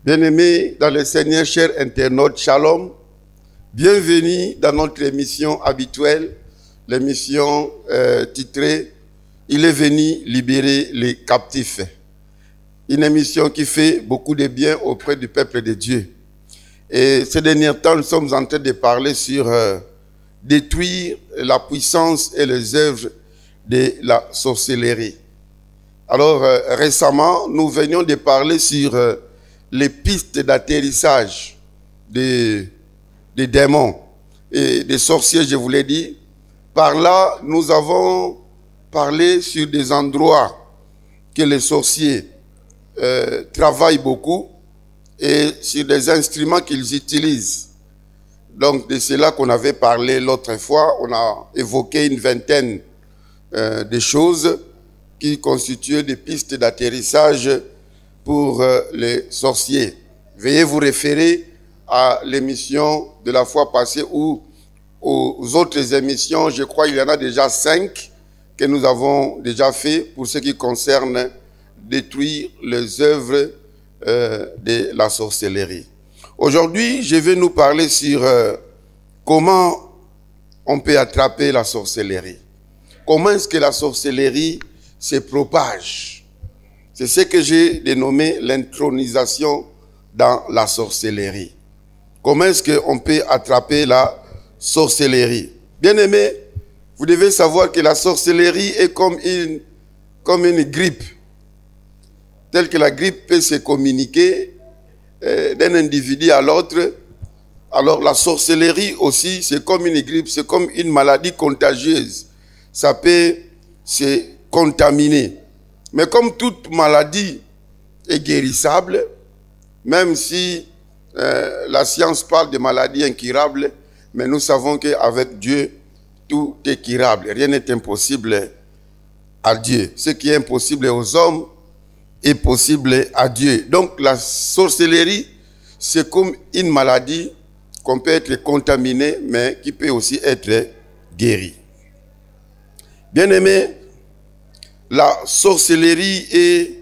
Bien-aimés dans le Seigneur, chers internautes, shalom. Bienvenue dans notre émission habituelle, l'émission titrée « Il est venu libérer les captifs ». Une émission qui fait beaucoup de bien auprès du peuple de Dieu. Et ces derniers temps, nous sommes en train de parler sur détruire la puissance et les œuvres de la sorcellerie. Alors, récemment, nous venions de parler sur les pistes d'atterrissage des démons et des sorciers, je vous l'ai dit. Par là, nous avons parlé sur des endroits que les sorciers travaillent beaucoup et sur des instruments qu'ils utilisent. Donc, de cela qu'on avait parlé l'autre fois, on a évoqué une vingtaine de choses qui constituent des pistes d'atterrissage pour les sorciers. Veuillez vous référer à l'émission de la fois passée ou aux autres émissions. Je crois qu'il y en a déjà 5 que nous avons déjà fait pour ce qui concerne détruire les œuvres de la sorcellerie. Aujourd'hui, je vais nous parler sur comment on peut attraper la sorcellerie. Comment est-ce que la sorcellerie se propage? C'est ce que j'ai dénommé l'intronisation dans la sorcellerie. Comment est-ce qu'on peut attraper la sorcellerie? Bien-aimés, vous devez savoir que la sorcellerie est comme une grippe. Telle que la grippe peut se communiquer d'un individu à l'autre. Alors la sorcellerie aussi, c'est comme une grippe, c'est comme une maladie contagieuse. Ça peut se contaminer. Mais comme toute maladie est guérissable, même si la science parle de maladies incurables, mais nous savons qu'avec Dieu, tout est curable. Rien n'est impossible à Dieu. Ce qui est impossible aux hommes est possible à Dieu. Donc la sorcellerie, c'est comme une maladie qu'on peut être contaminé, mais qui peut aussi être guérie. Bien-aimés, la sorcellerie est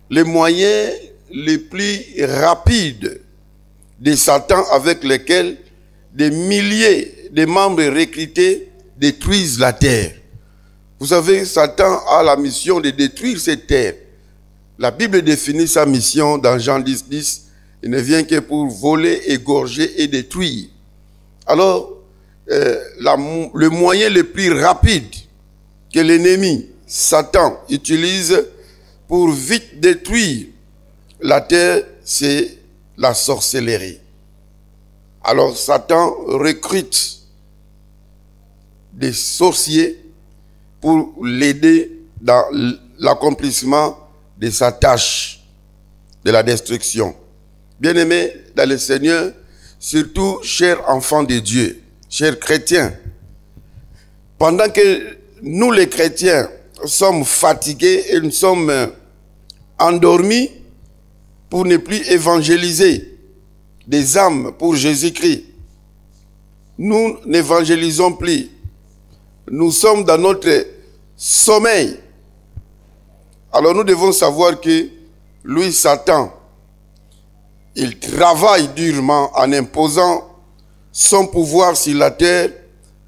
le moyen le plus rapide de Satan avec lequel des milliers de membres recrutés détruisent la terre. Vous savez, Satan a la mission de détruire cette terre. La Bible définit sa mission dans Jean 10:10. Il ne vient que pour voler, égorger et détruire. Alors, le moyen le plus rapide que l'ennemi, Satan, utilise pour vite détruire la terre, c'est la sorcellerie. Alors, Satan recrute des sorciers pour l'aider dans l'accomplissement de sa tâche de la destruction. Bien-aimés dans le Seigneur, surtout chers enfants de Dieu, chers chrétiens, pendant que nous les chrétiens sommes fatigués et nous sommes endormis pour ne plus évangéliser des âmes pour Jésus-Christ, nous n'évangélisons plus. Nous sommes dans notre sommeil. Alors nous devons savoir que lui, Satan, il travaille durement en imposant son pouvoir sur la terre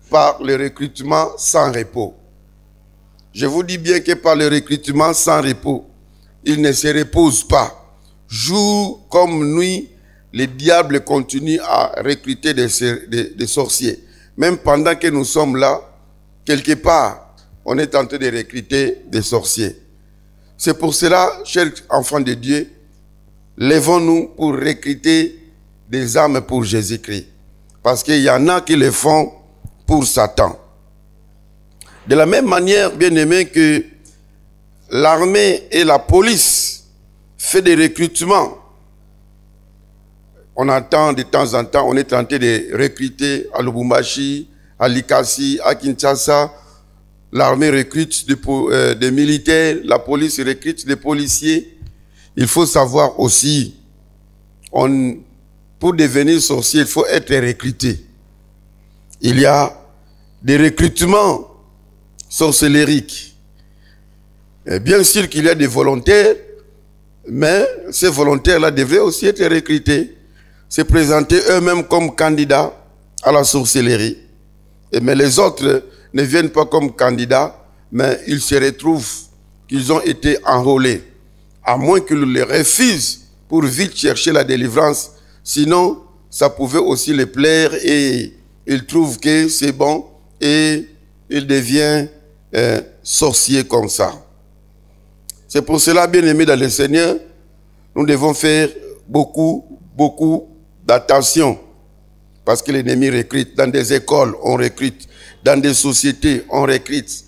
par le recrutement sans repos. Je vous dis bien que par le recrutement sans repos, il ne se repose pas. Jour comme nuit, le diable continue à recruter des sorciers. Même pendant que nous sommes là, quelque part, on est en train de recruter des sorciers. C'est pour cela, chers enfants de Dieu, lèvons-nous pour recruter des âmes pour Jésus-Christ. Parce qu'il y en a qui le font pour Satan. De la même manière, bien aimé, que l'armée et la police font des recrutements. On entend de temps en temps, on est tenté de recruter à Lubumbashi, à Likasi, à Kinshasa. L'armée recrute des militaires, la police recrute des policiers. Il faut savoir aussi, pour devenir sorcier, il faut être recruté. Il y a des recrutements sorcellériques. Et bien sûr qu'il y a des volontaires, Mais ces volontaires-là devraient aussi être recrutés, se présenter eux-mêmes comme candidats à la sorcellerie. Mais les autres ne viennent pas comme candidats, mais ils se retrouvent qu'ils ont été enrôlés, à moins qu'ils les refusent pour vite chercher la délivrance. Sinon, ça pouvait aussi les plaire et ils trouvent que c'est bon et ils deviennent sorciers comme ça. C'est pour cela, bien aimés dans le Seigneur, nous devons faire beaucoup d'attention. Parce que l'ennemi recrute. Dans des écoles, on recrute. Dans des sociétés, on recrute.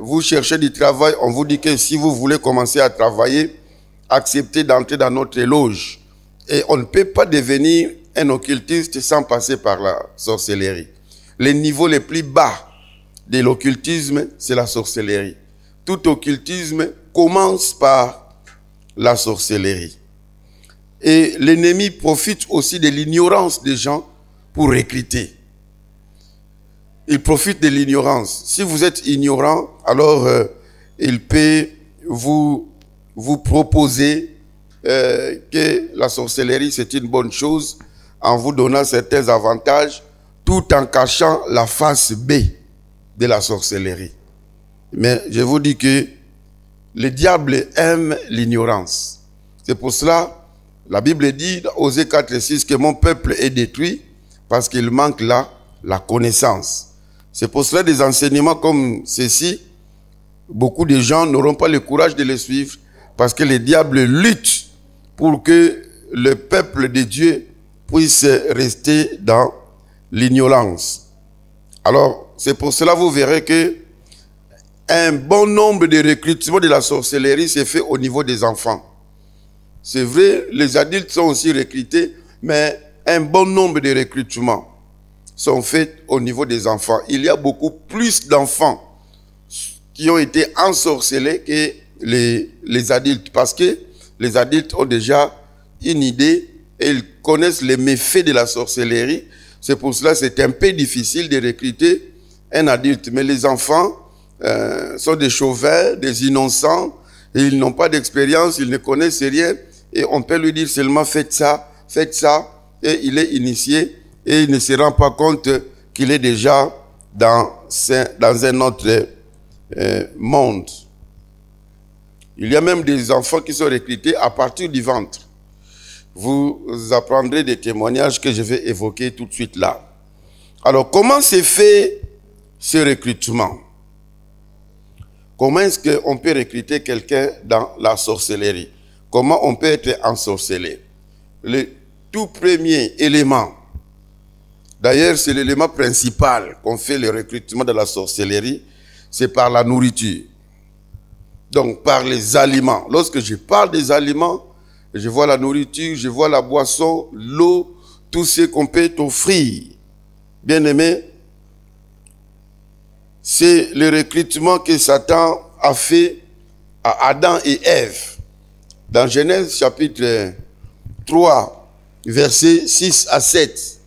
Vous cherchez du travail, on vous dit que si vous voulez commencer à travailler, acceptez d'entrer dans notre loge. Et on ne peut pas devenir un occultiste sans passer par la sorcellerie. Le niveau le plus bas de l'occultisme, c'est la sorcellerie. Tout occultisme commence par la sorcellerie. Et l'ennemi profite aussi de l'ignorance des gens pour recruter. Il profite de l'ignorance. Si vous êtes ignorant, alors il peut vous proposer que la sorcellerie c'est une bonne chose en vous donnant certains avantages tout en cachant la face B de la sorcellerie. Mais je vous dis que le diable aime l'ignorance. C'est pour cela, la Bible dit, Osée 4:6, que mon peuple est détruit parce qu'il manque là la connaissance. C'est pour cela des enseignements comme ceci, beaucoup de gens n'auront pas le courage de les suivre parce que le diable lutte pour que le peuple de Dieu puisse rester dans l'ignorance. Alors, c'est pour cela que vous verrez que un bon nombre de recrutements de la sorcellerie s'est fait au niveau des enfants. C'est vrai, les adultes sont aussi recrutés, mais un bon nombre de recrutements sont faits au niveau des enfants. Il y a beaucoup plus d'enfants qui ont été ensorcelés que les adultes, parce que les adultes ont déjà une idée et ils connaissent les méfaits de la sorcellerie. C'est pour cela que c'est un peu difficile de recruter un adulte. Mais les enfants sont des chauvins, des innocents, et ils n'ont pas d'expérience, ils ne connaissent rien. Et on peut lui dire seulement faites ça, et il est initié, et il ne se rend pas compte qu'il est déjà dans un autre monde. Il y a même des enfants qui sont recrutés à partir du ventre. Vous apprendrez des témoignages que je vais évoquer tout de suite là. Alors, comment s'est fait ce recrutement? Comment est-ce qu'on peut recruter quelqu'un dans la sorcellerie? Comment on peut être ensorcelé? Le tout premier élément, d'ailleurs c'est l'élément principal qu'on fait le recrutement de la sorcellerie, c'est par la nourriture. Donc par les aliments. Lorsque je parle des aliments, je vois la nourriture, je vois la boisson, l'eau, tout ce qu'on peut t'offrir. Bien-aimé, c'est le recrutement que Satan a fait à Adam et Ève. Dans Genèse chapitre 3, versets 6 à 7.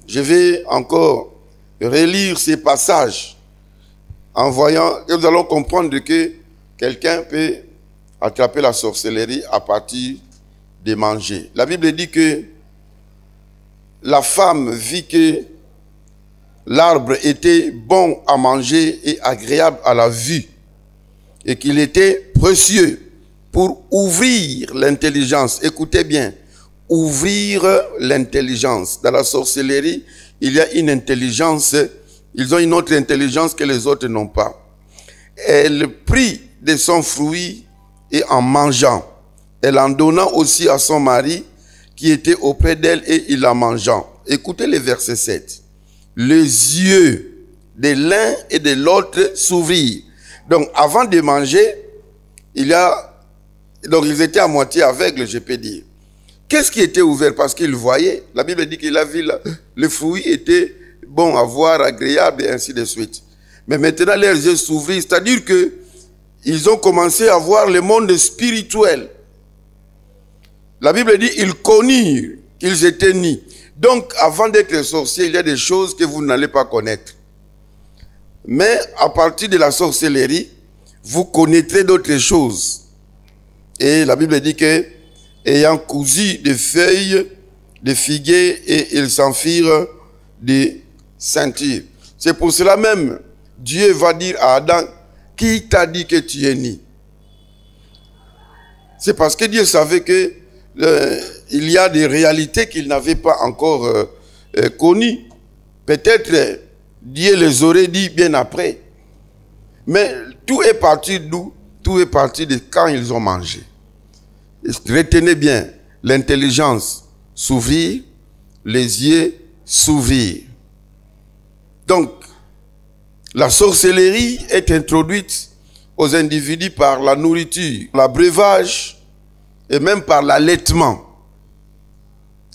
Je vais encore relire ces passages en voyant que nous allons comprendre que quelqu'un peut attraper la sorcellerie à partir de manger. La Bible dit que la femme vit que l'arbre était bon à manger et agréable à la vue et qu'il était précieux pour ouvrir l'intelligence. Écoutez bien, ouvrir l'intelligence. Dans la sorcellerie, il y a une intelligence, ils ont une autre intelligence que les autres n'ont pas. Elle prit de son fruit et en mangeant, elle en donna aussi à son mari qui était auprès d'elle et il en mangeant. Écoutez le verset 7. Les yeux de l'un et de l'autre s'ouvrirent. Donc avant de manger, donc ils étaient à moitié aveugles, je peux dire. Qu'est-ce qui était ouvert? Parce qu'ils voyaient. La Bible dit qu'il a vu le fruit était bon à voir, agréable et ainsi de suite. Mais maintenant leurs yeux s'ouvrirent, c'est-à-dire que ils ont commencé à voir le monde spirituel. La Bible dit ils connurent qu'ils étaient nus. Donc avant d'être sorcier, il y a des choses que vous n'allez pas connaître. Mais à partir de la sorcellerie, vous connaîtrez d'autres choses. Et la Bible dit que, ayant cousu des feuilles de figuier, et ils s'en firent des ceintures. C'est pour cela même, Dieu va dire à Adam, qui t'a dit que tu es né? C'est parce que Dieu savait que il y a des réalités qu'il n'avait pas encore connues. Peut-être Dieu les aurait dit bien après. Mais tout est parti d'où? Tout est parti de quand ils ont mangé. Retenez bien, l'intelligence s'ouvrir, les yeux s'ouvrir. Donc, la sorcellerie est introduite aux individus par la nourriture, l'abreuvage et même par l'allaitement.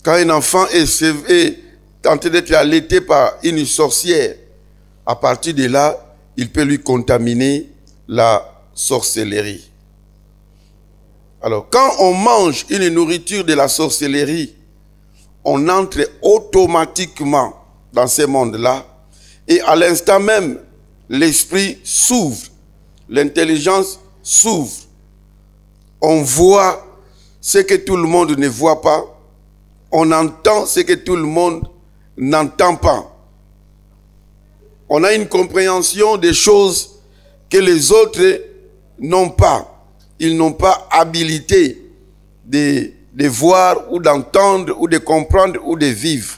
Quand un enfant est tenté d'être allaité par une sorcière, à partir de là, il peut lui contaminer la sorcellerie. Alors, quand on mange une nourriture de la sorcellerie, on entre automatiquement dans ce monde-là et à l'instant même, l'esprit s'ouvre, l'intelligence s'ouvre. On voit ce que tout le monde ne voit pas, on entend ce que tout le monde n'entend pas. On a une compréhension des choses que les autres n'ont pas. Ils n'ont pas habilité de voir ou d'entendre ou de comprendre ou de vivre.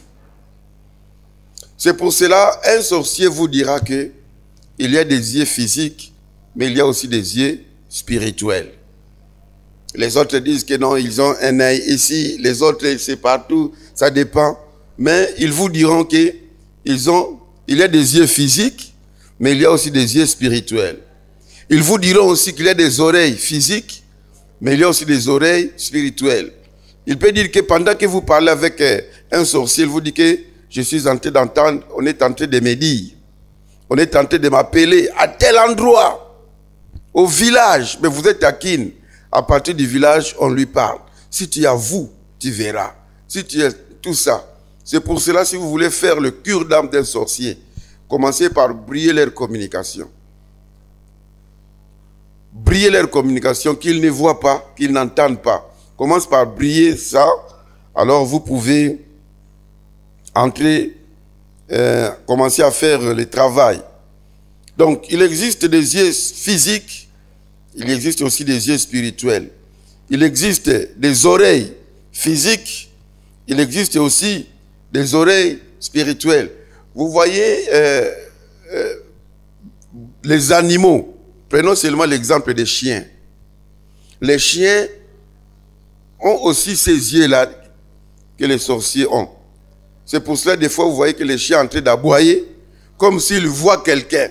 C'est pour cela, un sorcier vous dira que il y a des yeux physiques, mais il y a aussi des yeux spirituels. Les autres disent que non, ils ont un œil ici, les autres c'est partout, ça dépend. Mais ils vous diront que il y a des yeux physiques, mais il y a aussi des yeux spirituels. Ils vous diront aussi qu'il y a des oreilles physiques, mais il y a aussi des oreilles spirituelles. Il peut dire que pendant que vous parlez avec un sorcier, il vous dit que je suis en train d'entendre, on est en train de me dire, on est en train de m'appeler à tel endroit, au village, mais vous êtes à Kin. À partir du village, on lui parle. Si tu as vous, tu verras. Si tu as tout ça. C'est pour cela, si vous voulez faire le cure d'âme d'un sorcier, commencez par briller leur communication. Briller leur communication, qu'ils ne voient pas, qu'ils n'entendent pas. Commence par briller ça, alors vous pouvez entrer, commencer à faire le travail. Donc, il existe des yeux physiques, il existe aussi des yeux spirituels. Il existe des oreilles physiques, il existe aussi des oreilles spirituelles. Vous voyez les animaux. Prenons seulement l'exemple des chiens. Les chiens ont aussi ces yeux-là que les sorciers ont. C'est pour cela, des fois, vous voyez que les chiens sont en train d'aboyer, comme s'ils voient quelqu'un.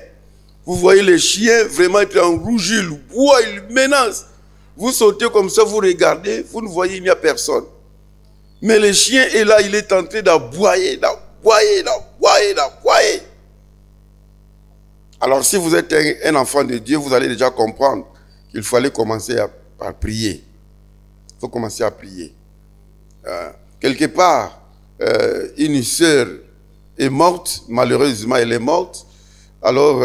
Vous voyez les chiens vraiment être en rouge, ils boient, ils menacent. Vous sautez comme ça, vous regardez, vous ne voyez, il n'y a personne. Mais le chien est là, il est en train d'aboyer, d'aboyer, d'aboyer, d'aboyer. Alors si vous êtes un enfant de Dieu, vous allez déjà comprendre qu'il fallait commencer à prier. Il faut commencer à prier. Quelque part, une sœur est morte, malheureusement elle est morte, alors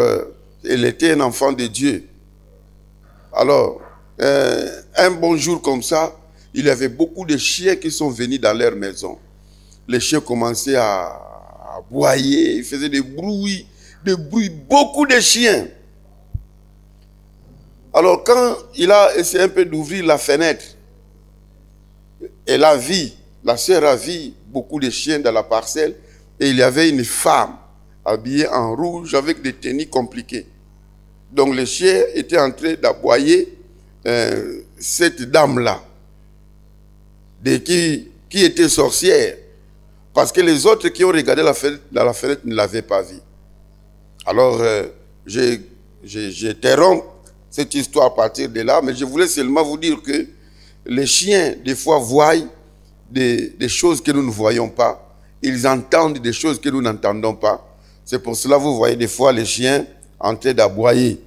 elle était un enfant de Dieu. Alors, un bon jour comme ça, il y avait beaucoup de chiens qui sont venus dans leur maison. Les chiens commençaient à aboyer, ils faisaient des bruits, beaucoup de chiens. Alors quand il a essayé un peu d'ouvrir la fenêtre, elle a vu, la sœur a vu beaucoup de chiens dans la parcelle, et il y avait une femme habillée en rouge avec des tenues compliquées. Donc les chiens étaient en train d'aboyer cette dame-là, qui était sorcière, parce que les autres qui ont regardé dans la fenêtre ne l'avaient pas vue. Alors, j'interromps cette histoire à partir de là, mais je voulais seulement vous dire que les chiens, des fois, voient des choses que nous ne voyons pas. Ils entendent des choses que nous n'entendons pas. C'est pour cela que vous voyez des fois les chiens en train d'aboyer.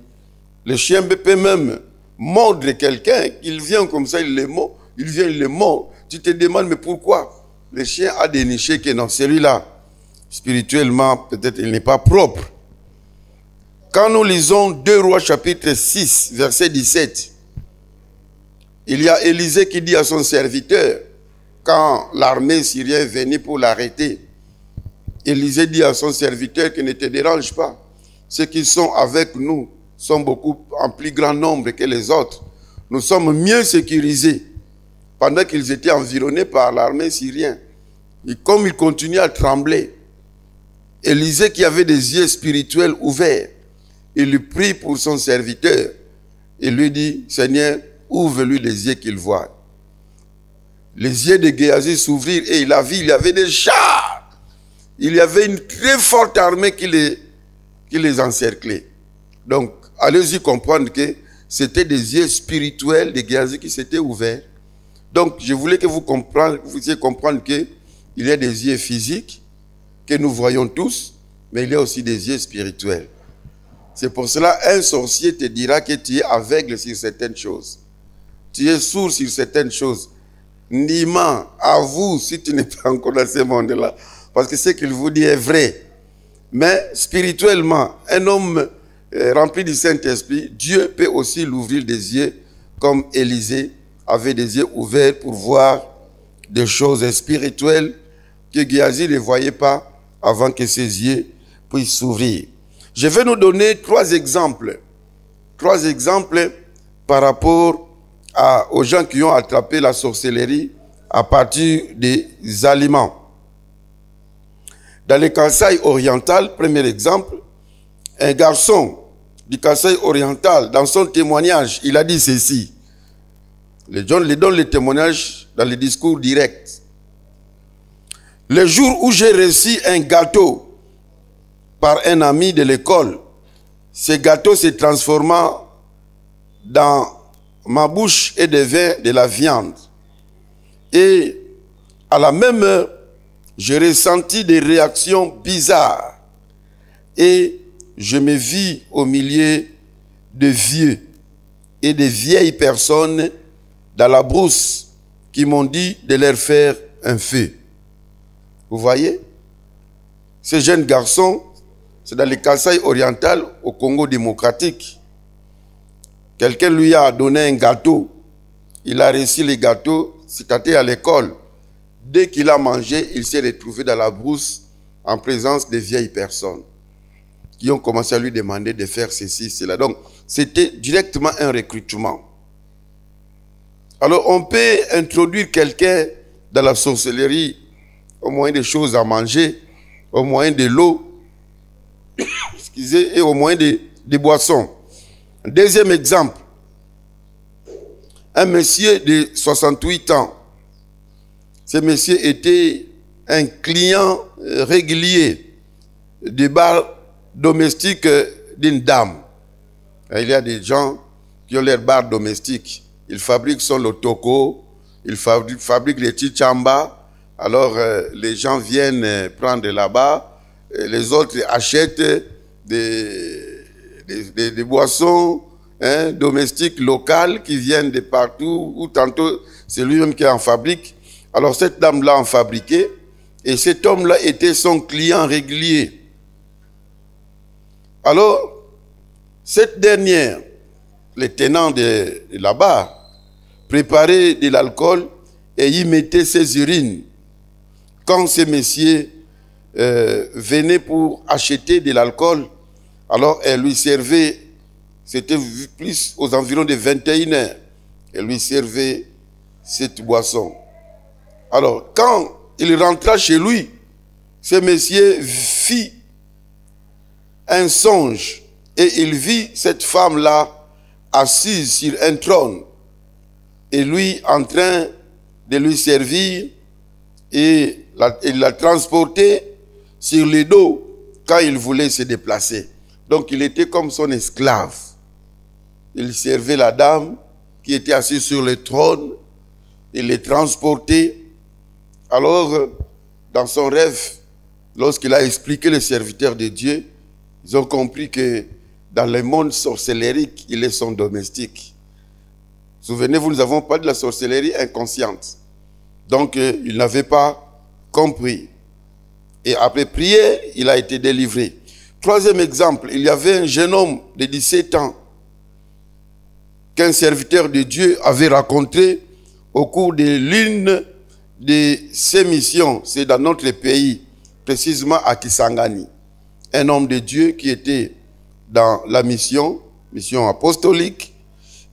Le chien peut même mordre quelqu'un, il vient comme ça, il le mord, il vient, il le mord. Tu te demandes, mais pourquoi? Le chien a déniché que non, celui-là, spirituellement, peut-être il n'est pas propre. Quand nous lisons 2 Rois chapitre 6, verset 17, Il y a Élisée qui dit à son serviteur, quand l'armée syrienne venait pour l'arrêter, Élisée dit à son serviteur qu'il ne te dérange pas. Ceux qui sont avec nous sont beaucoup en plus grand nombre que les autres. Nous sommes mieux sécurisés pendant qu'ils étaient environnés par l'armée syrienne. Et comme ils continuaient à trembler, Élisée qui avait des yeux spirituels ouverts, il lui prie pour son serviteur et lui dit, Seigneur, ouvre-lui les yeux qu'il voit. Les yeux de Géasi s'ouvrirent et il a vu, il y avait des chars. Il y avait une très forte armée qui les encerclait. Donc, allez-y comprendre que c'était des yeux spirituels de Géasi qui s'étaient ouverts. Donc, je voulais que vous puissiez comprendre qu'il y a des yeux physiques que nous voyons tous, mais il y a aussi des yeux spirituels. C'est pour cela un sorcier te dira que tu es aveugle sur certaines choses. Tu es sourd sur certaines choses. Nîmes, avoue si tu n'es pas encore dans ce monde-là. Parce que ce qu'il vous dit est vrai. Mais spirituellement, un homme rempli du Saint-Esprit, Dieu peut aussi l'ouvrir des yeux, comme Élisée avait des yeux ouverts pour voir des choses spirituelles que Géasi ne voyait pas avant que ses yeux puissent s'ouvrir. Je vais nous donner trois exemples. Trois exemples par rapport aux gens qui ont attrapé la sorcellerie à partir des aliments. Dans le Kasaï oriental, premier exemple, un garçon du Kasaï oriental, dans son témoignage, il a dit ceci. Les gens lui donnent le témoignage dans le discours direct. Le jour où j'ai reçu un gâteau par un ami de l'école, ce gâteau se transforma dans ma bouche et devint de la viande. Et à la même heure, j'ai ressenti des réactions bizarres et je me vis au milieu de vieux et de vieilles personnes dans la brousse qui m'ont dit de leur faire un feu. Vous voyez? Ce jeune garçon, c'est dans le Kasaï oriental au Congo démocratique. Quelqu'un lui a donné un gâteau. Il a reçu le gâteau, c'était à l'école. Dès qu'il a mangé, il s'est retrouvé dans la brousse en présence de vieilles personnes qui ont commencé à lui demander de faire ceci, cela. Donc, c'était directement un recrutement. Alors, on peut introduire quelqu'un dans la sorcellerie au moyen des choses à manger, au moyen de l'eau, excusez, et au moyen des boissons. Deuxième exemple, un monsieur de 68 ans. Ce monsieur était un client régulier du bar domestique d'une dame. Il y a des gens qui ont leur bar domestique. Ils fabriquent son lotoko, ils fabriquent les chichamba. Alors les gens viennent prendre là-bas. Les autres achètent des boissons domestiques locales qui viennent de partout, ou tantôt c'est lui-même qui en fabrique. Alors cette dame-là en fabriquait, et cet homme-là était son client régulier. Alors, cette dernière, le tenant de là-bas, préparait de l'alcool et y mettait ses urines. Quand ce monsieur venait pour acheter de l'alcool, alors elle lui servait, c'était plus aux environs de 21 heures, elle lui servait cette boisson. Alors, quand il rentra chez lui, ce monsieur fit un songe et il vit cette femme-là assise sur un trône et lui en train de lui servir, et il l'a transporté sur le dos quand il voulait se déplacer. Donc il était comme son esclave. Il servait la dame qui était assise sur le trône, il les transportait. Alors, dans son rêve, lorsqu'il a expliqué les serviteurs de Dieu, ils ont compris que dans le monde sorcellérique, il est son domestique. Souvenez-vous, nous n'avons pas de la sorcellerie inconsciente. Donc, il n'avait pas compris. Et après prière, il a été délivré. Troisième exemple, il y avait un jeune homme de 17 ans qu'un serviteur de Dieu avait raconté au cours de l'une de ses missions. C'est dans notre pays, précisément à Kisangani. Un homme de Dieu qui était dans la mission apostolique.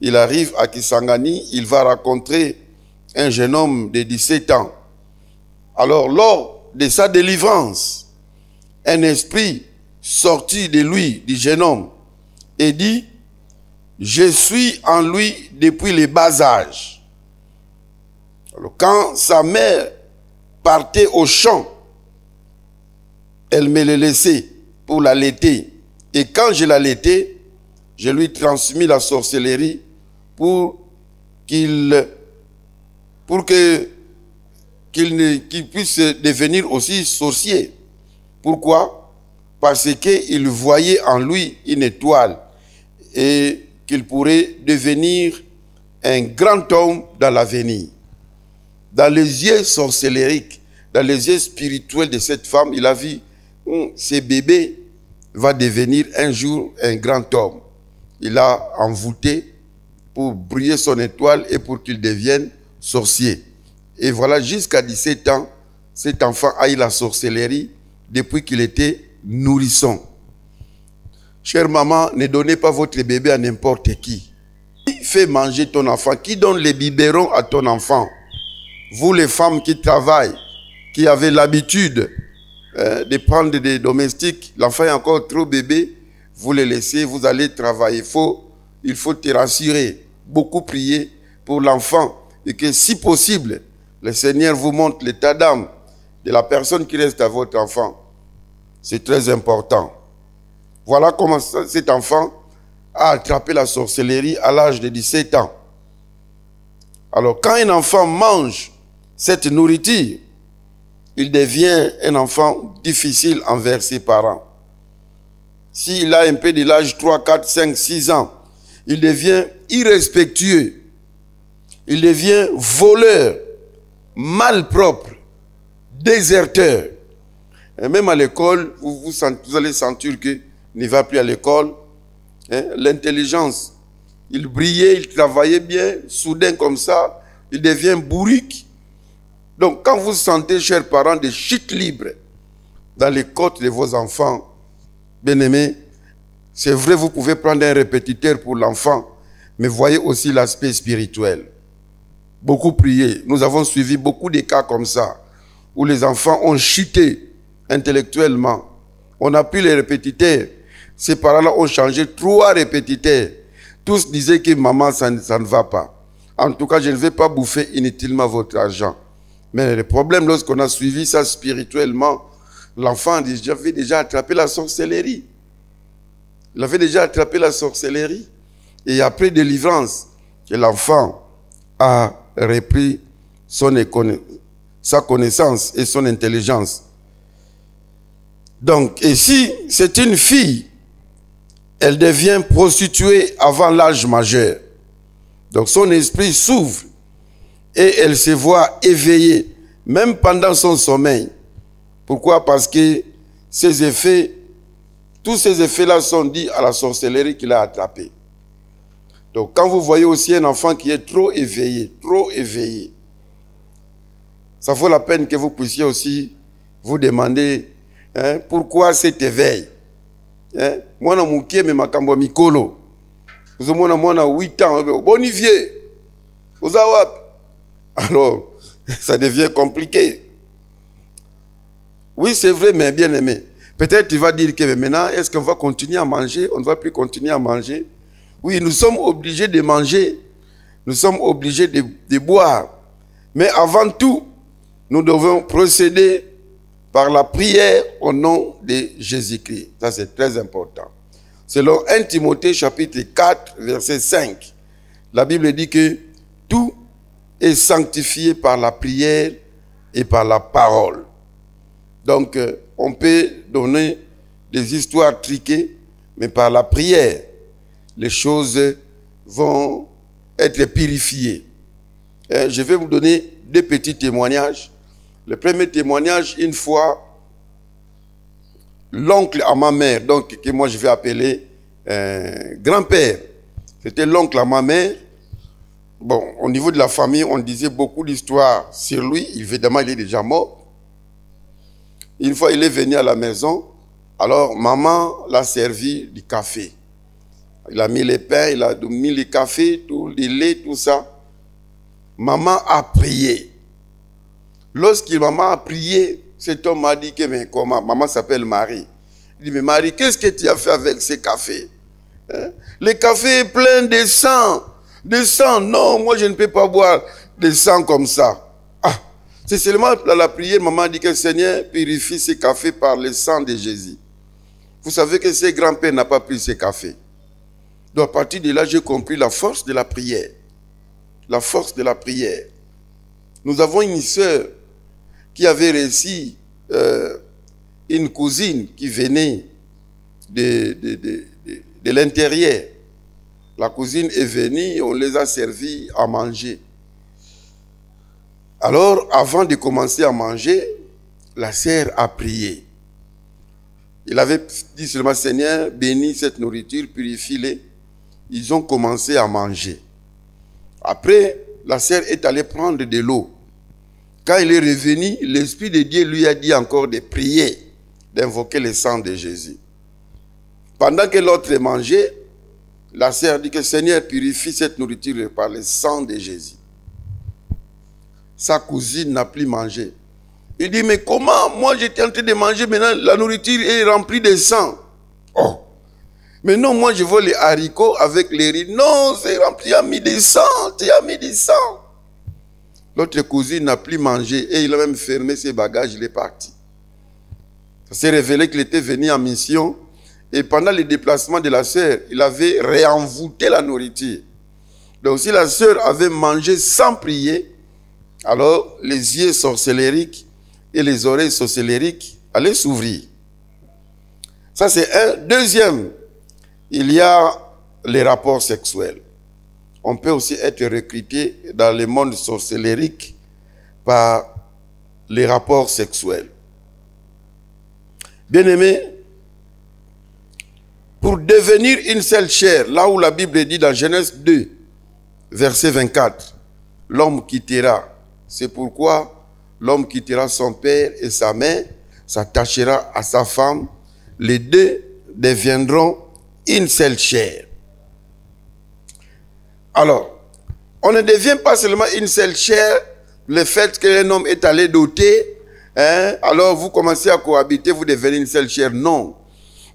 Il arrive à Kisangani, il va rencontrer un jeune homme de 17 ans. Alors, lors de sa délivrance, un esprit sortit de lui, du jeune homme, et dit, je suis en lui depuis le bas âge. Alors, quand sa mère partait au champ, elle me le laissait pour l'allaiter. Et quand je l'allaitais, je lui transmis la sorcellerie pour qu'il puisse devenir aussi sorcier. Pourquoi? Parce qu'il voyait en lui une étoile et qu'il pourrait devenir un grand homme dans l'avenir. Dans les yeux sorcellériques, dans les yeux spirituels de cette femme, il a vu ce bébé va devenir un jour un grand homme. Il a envoûté pour briller son étoile et pour qu'il devienne sorcier. Et voilà, jusqu'à 17 ans, cet enfant a eu la sorcellerie depuis qu'il était nourrisson. Chère maman, ne donnez pas votre bébé à n'importe qui. Qui fait manger ton enfant? Qui donne les biberons à ton enfant? Vous les femmes qui travaillent, qui avez l'habitude de prendre des domestiques, l'enfant est encore trop bébé, vous le laissez, vous allez travailler. Il faut te rassurer, beaucoup prier pour l'enfant et que si possible, le Seigneur vous montre l'état d'âme de la personne qui reste à votre enfant. C'est très important. Voilà comment cet enfant a attrapé la sorcellerie à l'âge de 17 ans. Alors, quand un enfant mange cette nourriture, il devient un enfant difficile envers ses parents. S'il a un peu de l'âge 3, 4, 5, 6 ans, il devient irrespectueux. Il devient voleur, malpropre, déserteur. Et même à l'école, vous allez sentir qu'il ne va plus à l'école. L'intelligence, il brillait, il travaillait bien, soudain comme ça, il devient bourrique. Donc, quand vous sentez, chers parents, des chutes libres dans les côtes de vos enfants, bien-aimés, c'est vrai, vous pouvez prendre un répétiteur pour l'enfant, mais voyez aussi l'aspect spirituel. Beaucoup prier. Nous avons suivi beaucoup de cas comme ça, où les enfants ont chuté intellectuellement. On a pris les répétiteurs. Ces parents-là ont changé 3 répétiteurs. Tous disaient que maman, ça ne va pas. En tout cas, je ne vais pas bouffer inutilement votre argent. Mais le problème, lorsqu'on a suivi ça spirituellement, l'enfant avait déjà attrapé la sorcellerie. Il avait déjà attrapé la sorcellerie. Et après délivrance, que l'enfant a repris sa connaissance et son intelligence. Donc, et si c'est une fille, elle devient prostituée avant l'âge majeur. Donc son esprit s'ouvre et elle se voit éveillée, même pendant son sommeil. Pourquoi? Parce que ces effets, tous ces effets-là sont dus à la sorcellerie qu'il a attrapée. Donc quand vous voyez aussi un enfant qui est trop éveillé, ça vaut la peine que vous puissiez aussi vous demander pourquoi cet éveil. Moi, je suis un makambo mikolo. Vous avez 8 ans, bonifié. Alors, ça devient compliqué. Oui, c'est vrai, mais bien aimé. Peut-être tu vas dire que maintenant, est-ce qu'on va continuer à manger? On ne va plus continuer à manger. Oui, nous sommes obligés de manger. Nous sommes obligés de boire. Mais avant tout, nous devons procéder par la prière au nom de Jésus-Christ. Ça, c'est très important. Selon 1 Timothée chapitre 4, verset 5, la Bible dit que tout est sanctifié par la prière et par la parole. Donc, on peut donner des histoires triquées, mais par la prière, les choses vont être purifiées. Je vais vous donner 2 petits témoignages. Le premier témoignage, une fois, l'oncle à ma mère, donc que moi je vais appeler grand-père, C'était l'oncle à ma mère. Bon, au niveau de la famille, on disait beaucoup d'histoires sur lui. Évidemment, il est déjà mort. Une fois, il est venu à la maison. Alors, maman l'a servi du café. Il a mis les pains, il a mis le café, tout, le lait, tout ça. Maman a prié. Lorsque maman a prié, cet homme m'a dit que, mais comment? Maman s'appelle Marie. Il dit, mais Marie, qu'est-ce que tu as fait avec ce café? Hein? Le café est plein de sang. De sang. Non, moi je ne peux pas boire de sang comme ça. Ah, c'est seulement dans la prière, maman a dit que le Seigneur purifie ce café par le sang de Jésus. Vous savez que ses grands-pères n'ont pas pris ce café. Donc à partir de là, j'ai compris la force de la prière. La force de la prière. Nous avons une sœur qui avait réussi une cousine qui venait de l'intérieur. La cousine est venue, on les a servis à manger. Alors, avant de commencer à manger, la sœur a prié. Il avait dit seulement, Seigneur, bénis cette nourriture, purifie-les. Ils ont commencé à manger. Après, la sœur est allée prendre de l'eau. Quand il est revenu, l'Esprit de Dieu lui a dit encore de prier, d'invoquer le sang de Jésus. Pendant que l'autre mangeait, la sœur dit que Seigneur purifie cette nourriture par le sang de Jésus. Sa cousine n'a plus mangé. Il dit, mais comment? Moi j'étais en train de manger, maintenant la nourriture est remplie de sang. Oh! Mais non, moi je veux les haricots avec les riz. Non, c'est rempli, tu as mis du sang, tu as mis du sang. L'autre cousine n'a plus mangé et il a même fermé ses bagages, il est parti. Ça s'est révélé qu'il était venu en mission et pendant le déplacement de la sœur, il avait réenvoûté la nourriture. Donc si la sœur avait mangé sans prier, alors les yeux sorcellériques et les oreilles sorcellériques allaient s'ouvrir. Ça c'est un. Deuxième, il y a les rapports sexuels. On peut aussi être recruté dans le monde sorcellérique par les rapports sexuels. Bien-aimé, pour devenir une seule chair, là où la Bible dit dans Genèse 2, verset 24, l'homme quittera. C'est pourquoi l'homme quittera son père et sa mère, s'attachera à sa femme, les deux deviendront une seule chair. Alors, on ne devient pas seulement une seule chair, le fait qu'un homme est allé doter, alors vous commencez à cohabiter, vous devenez une seule chair. Non.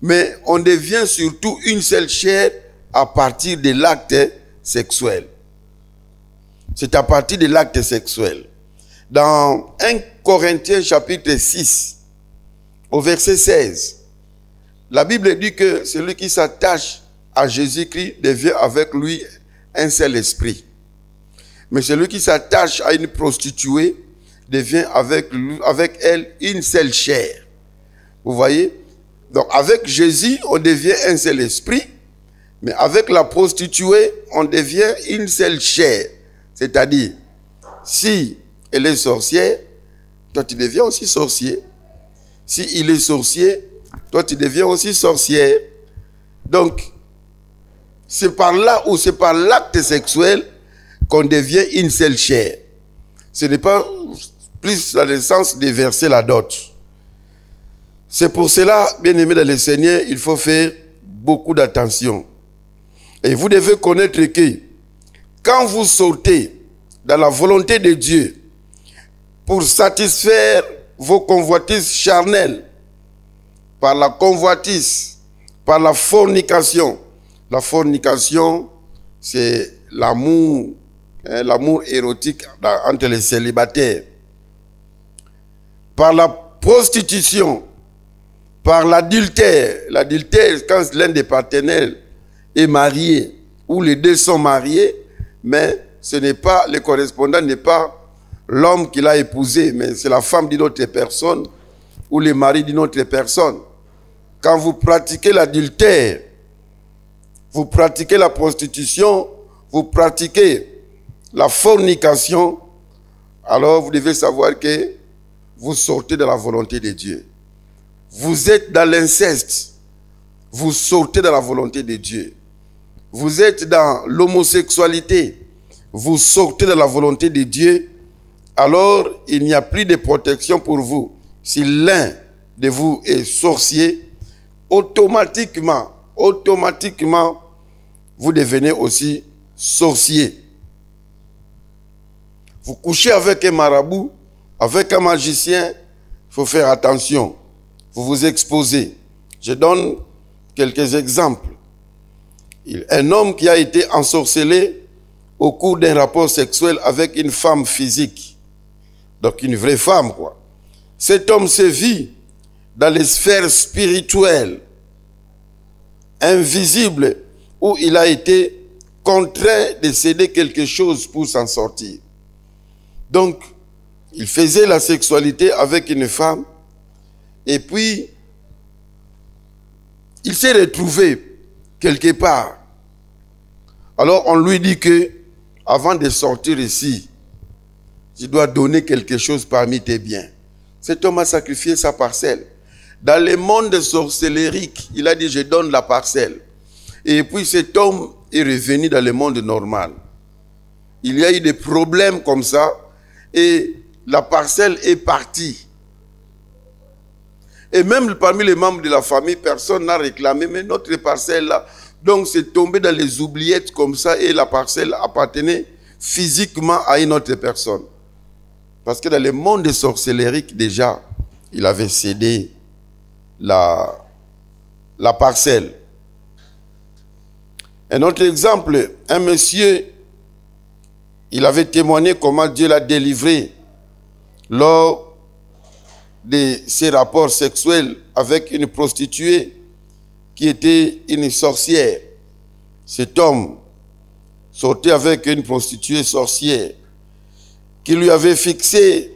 Mais on devient surtout une seule chair à partir de l'acte sexuel. C'est à partir de l'acte sexuel. Dans 1 Corinthiens chapitre 6, au verset 16, la Bible dit que celui qui s'attache à Jésus-Christ devient avec lui un seul esprit. Mais celui qui s'attache à une prostituée devient avec elle une seule chair. Vous voyez? Donc avec Jésus, on devient un seul esprit, mais avec la prostituée, on devient une seule chair. C'est-à-dire, si elle est sorcière, toi tu deviens aussi sorcier. Si il est sorcier, toi tu deviens aussi sorcière. Donc, c'est par là ou c'est par l'acte sexuel qu'on devient une seule chair. Ce n'est pas plus dans le sens de verser la dot. C'est pour cela, bien-aimés dans le Seigneur, il faut faire beaucoup d'attention. Et vous devez connaître que quand vous sortez dans la volonté de Dieu pour satisfaire vos convoitises charnelles, par la convoitise, par la fornication. La fornication, c'est l'amour, l'amour érotique entre les célibataires. Par la prostitution, par l'adultère. L'adultère, quand l'un des partenaires est marié, ou les deux sont mariés, mais ce n'est pas, le correspondant n'est pas l'homme qui l'a épousé, mais c'est la femme d'une autre personne, ou le mari d'une autre personne. Quand vous pratiquez l'adultère, vous pratiquez la prostitution, vous pratiquez la fornication, alors vous devez savoir que vous sortez de la volonté de Dieu. Vous êtes dans l'inceste, vous sortez de la volonté de Dieu. vous êtes dans l'homosexualité, vous sortez de la volonté de Dieu, alors il n'y a plus de protection pour vous. Si l'un de vous est sorcier, automatiquement, vous devenez aussi sorcier. Vous couchez avec un marabout, avec un magicien, il faut faire attention. Vous vous exposez. Je donne quelques exemples. Un homme qui a été ensorcelé au cours d'un rapport sexuel avec une femme physique. Donc une vraie femme, quoi. Cet homme se vit dans les sphères spirituelles, invisibles, où il a été contraint de céder quelque chose pour s'en sortir. Donc, il faisait la sexualité avec une femme et puis il s'est retrouvé quelque part. Alors on lui dit que avant de sortir ici, tu dois donner quelque chose parmi tes biens. Cet homme a sacrifié sa parcelle. Dans le monde sorcellérique, il a dit je donne la parcelle. Et puis cet homme est revenu dans le monde normal. Il y a eu des problèmes comme ça et la parcelle est partie. Et même parmi les membres de la famille, personne n'a réclamé, mais notre parcelle là, donc c'est tombé dans les oubliettes comme ça et la parcelle appartenait physiquement à une autre personne. Parce que dans le monde sorcellérique déjà, il avait cédé la parcelle. Un autre exemple, un monsieur, il avait témoigné comment Dieu l'a délivré lors de ses rapports sexuels avec une prostituée qui était une sorcière. Cet homme sortait avec une prostituée sorcière qui lui avait fixé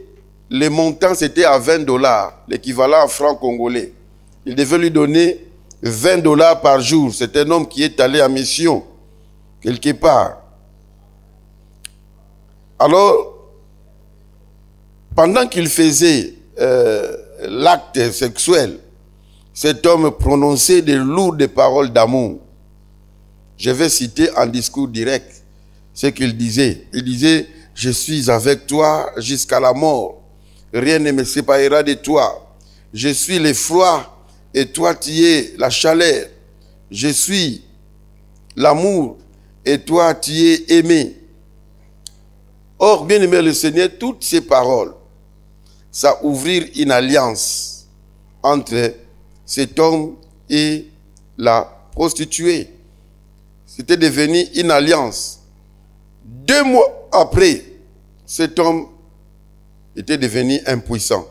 le montant, c'était à $20, l'équivalent en francs congolais. Il devait lui donner $20 par jour. C'est un homme qui est allé en mission quelque part. Alors, pendant qu'il faisait l'acte sexuel, cet homme prononçait de lourdes paroles d'amour. Je vais citer en discours direct ce qu'il disait. Il disait, je suis avec toi jusqu'à la mort. Rien ne me séparera de toi. Je suis le froid et toi tu es la chaleur. Je suis l'amour et toi tu es aimé. Or, bien aimé le Seigneur, toutes ces paroles, ça ouvrir une alliance entre cet homme et la prostituée. C'était devenu une alliance. 2 mois après, cet homme était devenu impuissant.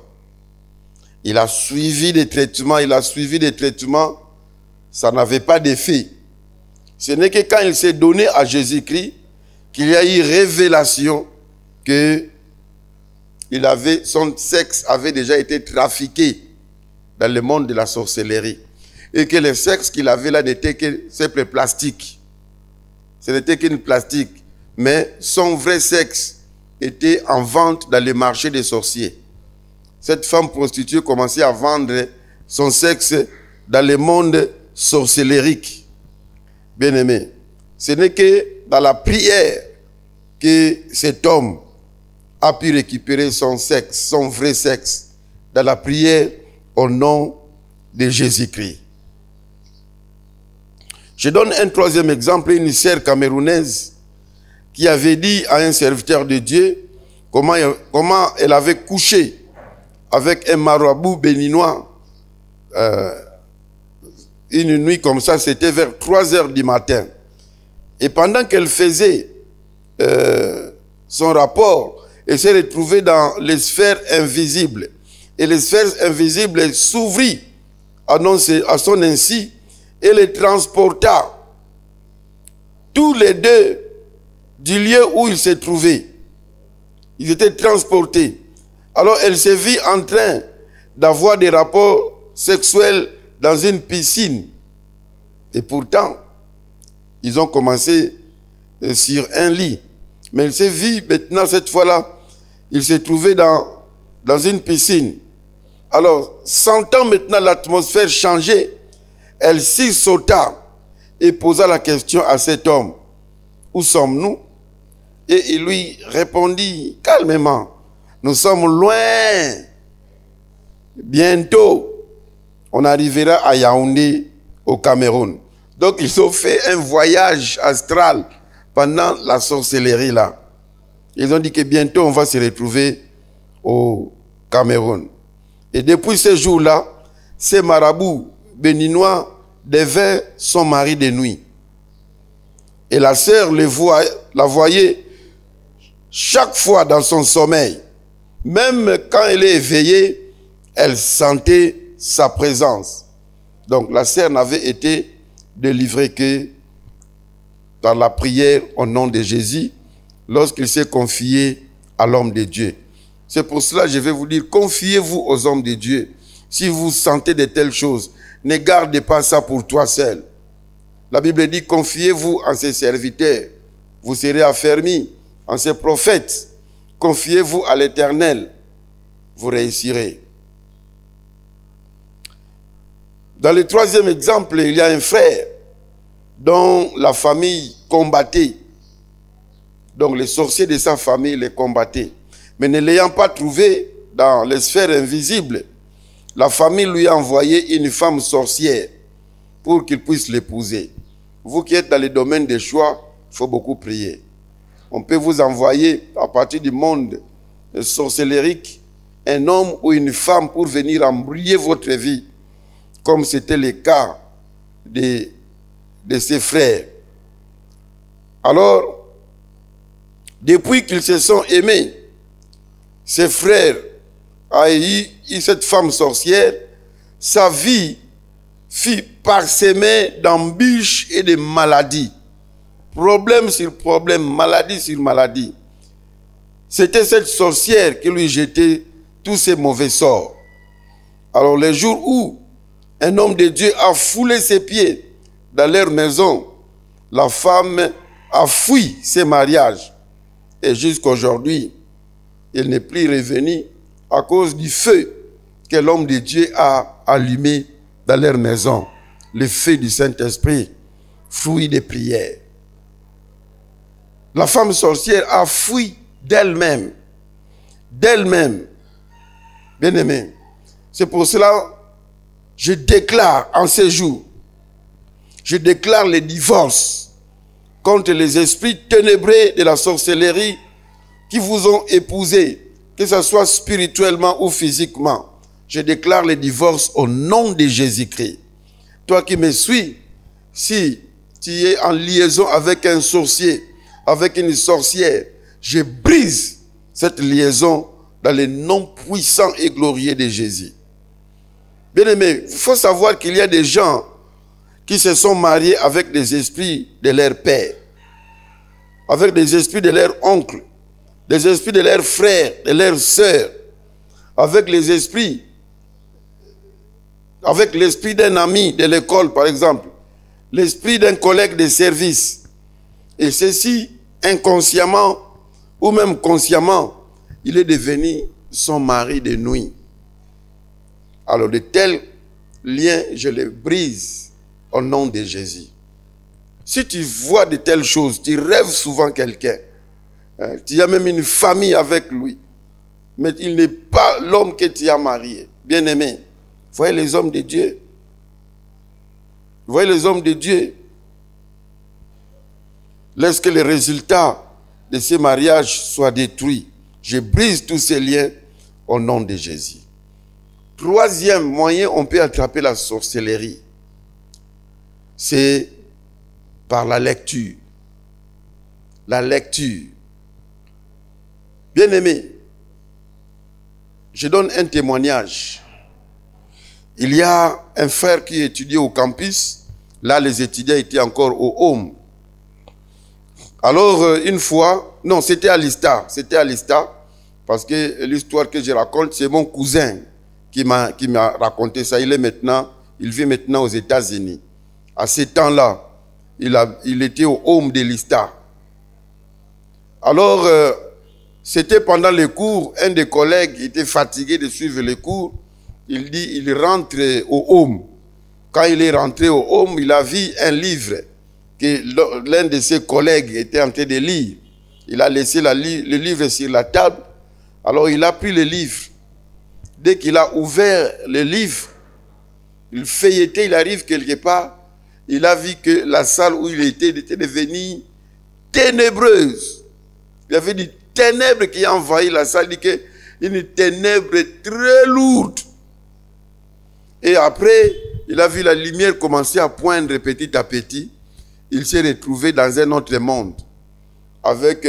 Il a suivi des traitements, ça n'avait pas d'effet. Ce n'est que quand il s'est donné à Jésus-Christ qu'il y a eu révélation que son sexe avait déjà été trafiqué dans le monde de la sorcellerie. Et que le sexe qu'il avait là n'était que simple plastique. Ce n'était qu'une plastique. Mais son vrai sexe était en vente dans les marchés des sorciers. Cette femme prostituée commençait à vendre son sexe dans le monde sorcellérique. Bien-aimé, ce n'est que dans la prière que cet homme a pu récupérer son sexe, son vrai sexe, dans la prière au nom de Jésus-Christ. Je donne un troisième exemple, une sœur camerounaise qui avait dit à un serviteur de Dieu comment elle avait couché avec un marabout béninois une nuit comme ça, c'était vers 3 heures du matin. Et pendant qu'elle faisait son rapport, elle s'est retrouvée dans les sphères invisibles. Et les sphères invisibles s'ouvrirent à son ainsi et les transporta tous les deux du lieu où ils se trouvaient. Ils étaient transportés. Alors elle se vit en train d'avoir des rapports sexuels dans une piscine. Et pourtant, ils ont commencé sur un lit. Mais elle s'est vue maintenant, cette fois-là, il s'est trouvé dans une piscine. Alors, sentant maintenant l'atmosphère changer, elle s'y sauta et posa la question à cet homme, « Où sommes-nous » Et il lui répondit calmement, « Nous sommes loin. Bientôt, on arrivera à Yaoundé, au Cameroun. » Donc, ils ont fait un voyage astral pendant la sorcellerie là. Ils ont dit que bientôt, on va se retrouver au Cameroun. Et depuis ce jour-là, ces marabouts béninois devaient son mari de nuit. Et la sœur la voyait chaque fois dans son sommeil. Même quand elle est éveillée, elle sentait sa présence. Donc la sœur n'avait été délivrée que dans la prière au nom de Jésus, lorsqu'il s'est confié à l'homme de Dieu. C'est pour cela que je vais vous dire, confiez-vous aux hommes de Dieu. Si vous sentez de telles choses, ne gardez pas ça pour toi seul. La Bible dit, confiez-vous en ses serviteurs. Vous serez affermis en ses prophètes. Confiez-vous à l'Éternel. Vous réussirez. Dans le troisième exemple, il y a un frère dont la famille combattait. Donc les sorciers de sa famille les combattaient. Mais ne l'ayant pas trouvé dans les sphères invisibles, la famille lui a envoyé une femme sorcière pour qu'il puisse l'épouser. Vous qui êtes dans le domaine des choix, il faut beaucoup prier. On peut vous envoyer à partir du monde sorcellérique un homme ou une femme pour venir embrouiller votre vie, comme c'était le cas de ses frères. Alors, depuis qu'ils se sont aimés, ses frères a eu cette femme sorcière, sa vie fut parsemée d'embûches et de maladies. Problème sur problème, maladie sur maladie. C'était cette sorcière qui lui jetait tous ses mauvais sorts. Alors le jour où un homme de Dieu a foulé ses pieds dans leur maison, la femme a fui ses mariages. Et jusqu'à aujourd'hui, il n'est plus revenu à cause du feu que l'homme de Dieu a allumé dans leur maison. Le feu du Saint-Esprit, fruit des prières. La femme sorcière a fui d'elle-même. D'elle-même. Bien-aimé. C'est pour cela, je déclare en ces jours, je déclare le divorce contre les esprits ténébreux de la sorcellerie qui vous ont épousé, que ce soit spirituellement ou physiquement. Je déclare le divorce au nom de Jésus-Christ. Toi qui me suis, si tu es en liaison avec un sorcier, avec une sorcière, je brise cette liaison dans le nom puissant et glorieux de Jésus. Bien-aimé, il faut savoir qu'il y a des gens qui se sont mariés avec des esprits de leur père, avec des esprits de leur oncle, des esprits de leurs frères, de leurs sœurs, avec les esprits, avec l'esprit d'un ami de l'école, par exemple, l'esprit d'un collègue de service. Et ceci, inconsciemment ou même consciemment, il est devenu son mari de nuit. Alors de tels liens, je les brise au nom de Jésus. Si tu vois de telles choses, tu rêves souvent quelqu'un, tu as même une famille avec lui, mais il n'est pas l'homme que tu as marié. Bien-aimé, voyez les hommes de Dieu. Voyez les hommes de Dieu. Laisse que les résultats de ces mariages soient détruits. Je brise tous ces liens au nom de Jésus. Troisième moyen, on peut attraper la sorcellerie. C'est par la lecture. La lecture. Bien-aimé, je donne un témoignage. Il y a un frère qui étudiait au campus. Là, les étudiants étaient encore au home. Alors, une fois, non, c'était à l'ISTA. C'était à l'ISTA, parce que l'histoire que je raconte, c'est mon cousin qui m'a raconté ça. Il vit maintenant aux États-Unis. À ce temps-là, il était au home de l'ISTA. Alors, c'était pendant les cours, un des collègues était fatigué de suivre les cours. Il dit, il rentre au home. quand il est rentré au home, il a vu un livre que l'un de ses collègues était en train de lire. Il a laissé le livre sur la table. Alors il a pris le livre. Dès qu'il a ouvert le livre, il feuilletait, il arrive quelque part, il a vu que la salle où il était devenue ténébreuse. Il y avait des ténèbres qui ont envahi la salle, il dit que une ténèbre très lourde. Et après, il a vu la lumière commencer à poindre petit à petit. Il s'est retrouvé dans un autre monde, avec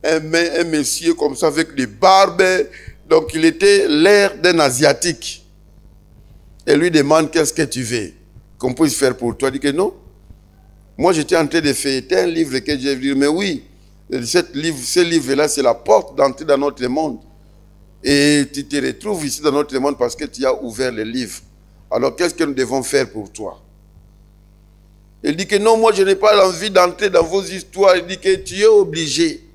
un monsieur comme ça, avec des barbes. Donc il était l'air d'un Asiatique. Et lui demande, qu'est-ce que tu veux qu'on puisse faire pour toi? Il dit que non. Moi j'étais en train de feuilleter un livre que j'ai vu. Mais oui, ce livre-là, c'est la porte d'entrée dans notre monde. Et tu te retrouves ici dans notre monde parce que tu as ouvert le livre. Alors qu'est-ce que nous devons faire pour toi? Il dit que non, moi je n'ai pas envie d'entrer dans vos histoires. Il dit que tu es obligé.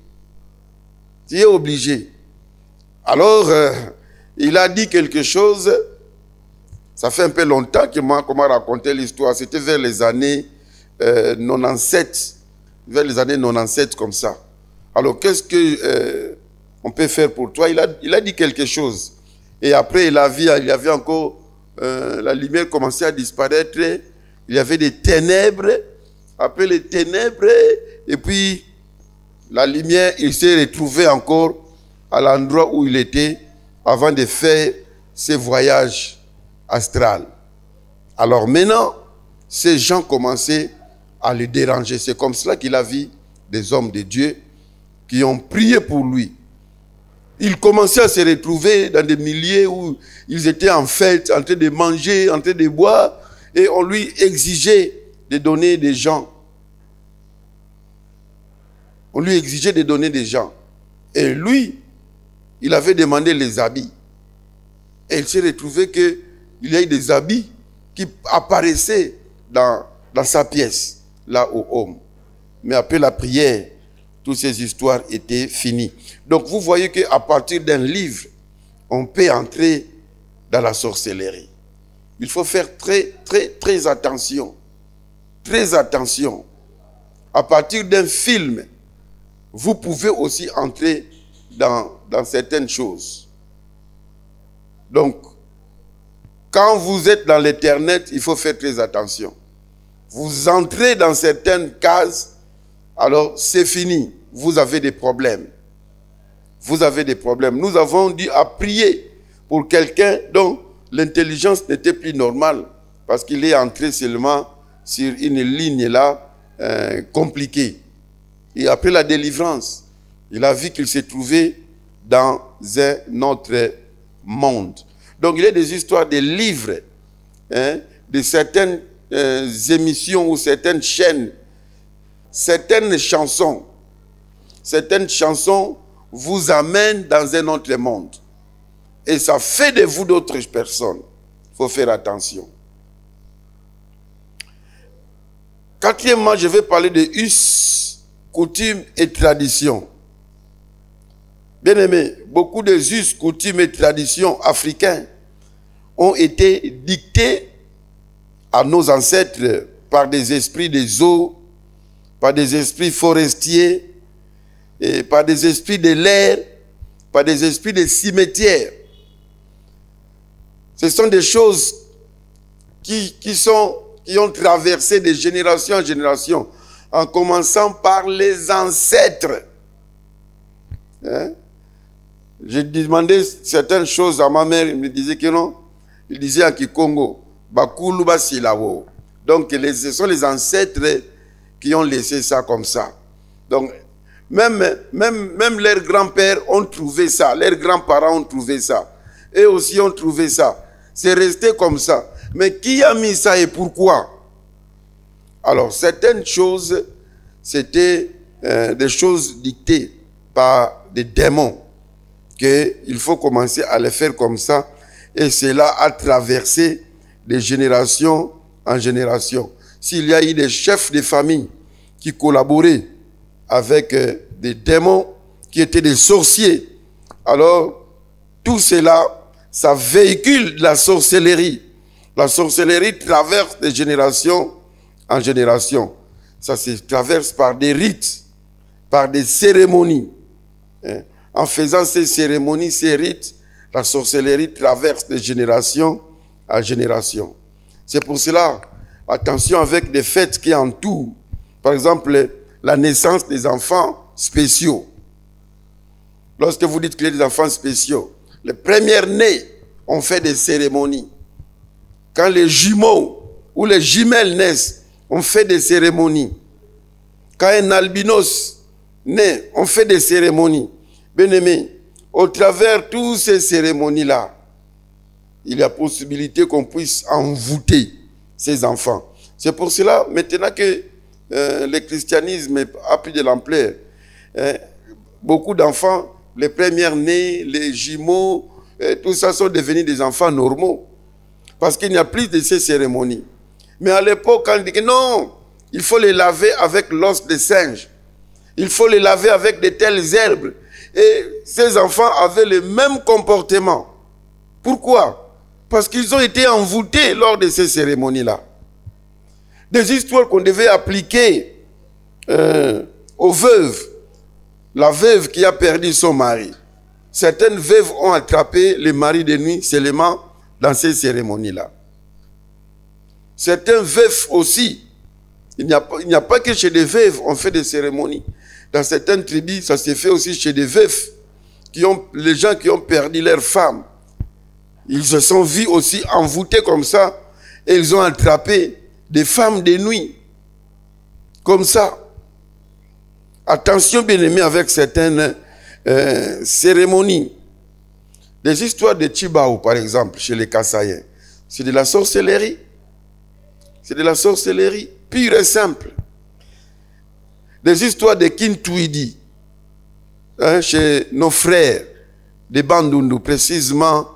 Tu es obligé. Alors, il a dit quelque chose. Ça fait un peu longtemps qu'il m'a raconté l'histoire. C'était vers les années 97. Vers les années 97 comme ça. Alors, qu'est-ce que on peut faire pour toi? Il a dit quelque chose. Et après, il y avait encore la lumière commençait à disparaître. Il y avait des ténèbres. Après les ténèbres, et puis la lumière, il s'est retrouvé encore à l'endroit où il était avant de faire ses voyages astrales. Alors maintenant, ces gens commençaient à le déranger. C'est comme cela qu'il a vu des hommes de Dieu qui ont prié pour lui. Ils commençaient à se retrouver dans des milieux où ils étaient en fête, en train de manger, en train de boire, et on lui exigeait de donner des gens. On lui exigeait de donner des gens. Et lui, il avait demandé les habits. Et il s'est retrouvé qu'il y a eu des habits qui apparaissaient dans sa pièce, là au home. Mais après la prière, toutes ces histoires étaient finies. Donc vous voyez qu'à partir d'un livre, on peut entrer dans la sorcellerie. Il faut faire très attention. Très attention. À partir d'un film, vous pouvez aussi entrer dans certaines choses. Donc, quand vous êtes dans l'Internet, il faut faire très attention. Vous entrez dans certaines cases, alors c'est fini. Vous avez des problèmes. Vous avez des problèmes. Nous avons dû prier pour quelqu'un dont l'intelligence n'était plus normale parce qu'il est entré seulement sur une ligne là compliquée. Et après la délivrance, il a vu qu'il s'est trouvé dans un autre monde. Donc il y a des histoires, des livres, de certaines émissions ou certaines chaînes, certaines chansons vous amènent dans un autre monde. Et ça fait de vous d'autres personnes. Il faut faire attention. Quatrièmement, je vais parler de us, coutumes et traditions. Bien aimé, beaucoup de us, coutumes et traditions africains ont été dictés à nos ancêtres par des esprits des eaux, par des esprits forestiers, et par des esprits de l'air, par des esprits des cimetières. Ce sont des choses qui ont traversé de génération en génération, en commençant par les ancêtres. J'ai demandé certaines choses à ma mère, il me disait que non. Il disait à Kikongo, Bakulu Basilawo. Donc ce sont les ancêtres qui ont laissé ça comme ça. Donc même leurs grands-pères ont trouvé ça, leurs grands-parents ont trouvé ça. Eux aussi ont trouvé ça. C'est resté comme ça. Mais qui a mis ça et pourquoi? Alors, certaines choses, c'était des choses dictées par des démons. Qu'il faut commencer à les faire comme ça. Et cela a traversé de génération en génération. S'il y a eu des chefs de famille qui collaboraient avec des démons qui étaient des sorciers, alors tout cela, ça véhicule la sorcellerie. La sorcellerie traverse de génération en génération. Ça se traverse par des rites, par des cérémonies. En faisant ces cérémonies, ces rites, la sorcellerie traverse de génération en génération. C'est pour cela, attention avec des fêtes qui entourent. Par exemple, la naissance des enfants spéciaux. Lorsque vous dites qu'il y a des enfants spéciaux, les premières nés, on fait des cérémonies. Quand les jumeaux ou les jumelles naissent, on fait des cérémonies. Quand un albinos naît, on fait des cérémonies. Bien-aimés, au travers toutes ces cérémonies-là, il y a possibilité qu'on puisse envoûter ces enfants. C'est pour cela, maintenant que le christianisme a pris de l'ampleur, beaucoup d'enfants, les premières nés, les jumeaux, tout ça sont devenus des enfants normaux. Parce qu'il n'y a plus de ces cérémonies. Mais à l'époque, on dit que non, il faut les laver avec l'os de singe. Il faut les laver avec de telles herbes. Et ces enfants avaient le même comportement. Pourquoi? Parce qu'ils ont été envoûtés lors de ces cérémonies-là. Des histoires qu'on devait appliquer aux veuves. La veuve qui a perdu son mari. Certaines veuves ont attrapé les maris de nuit seulement dans ces cérémonies-là. Certains veufs aussi. Il n'y a pas que chez des veuves on fait des cérémonies. Dans certaines tribus, ça se fait aussi chez des veufs. Les gens qui ont perdu leurs femmes. Ils se sont vus aussi envoûtés comme ça. Et ils ont attrapé des femmes de nuit. Comme ça. Attention bien aimé avec certaines cérémonies. Des histoires de Tibao, par exemple, chez les Kassaïens. C'est de la sorcellerie. C'est de la sorcellerie pure et simple. Des histoires de Kintouidi, chez nos frères de Bandundu, précisément,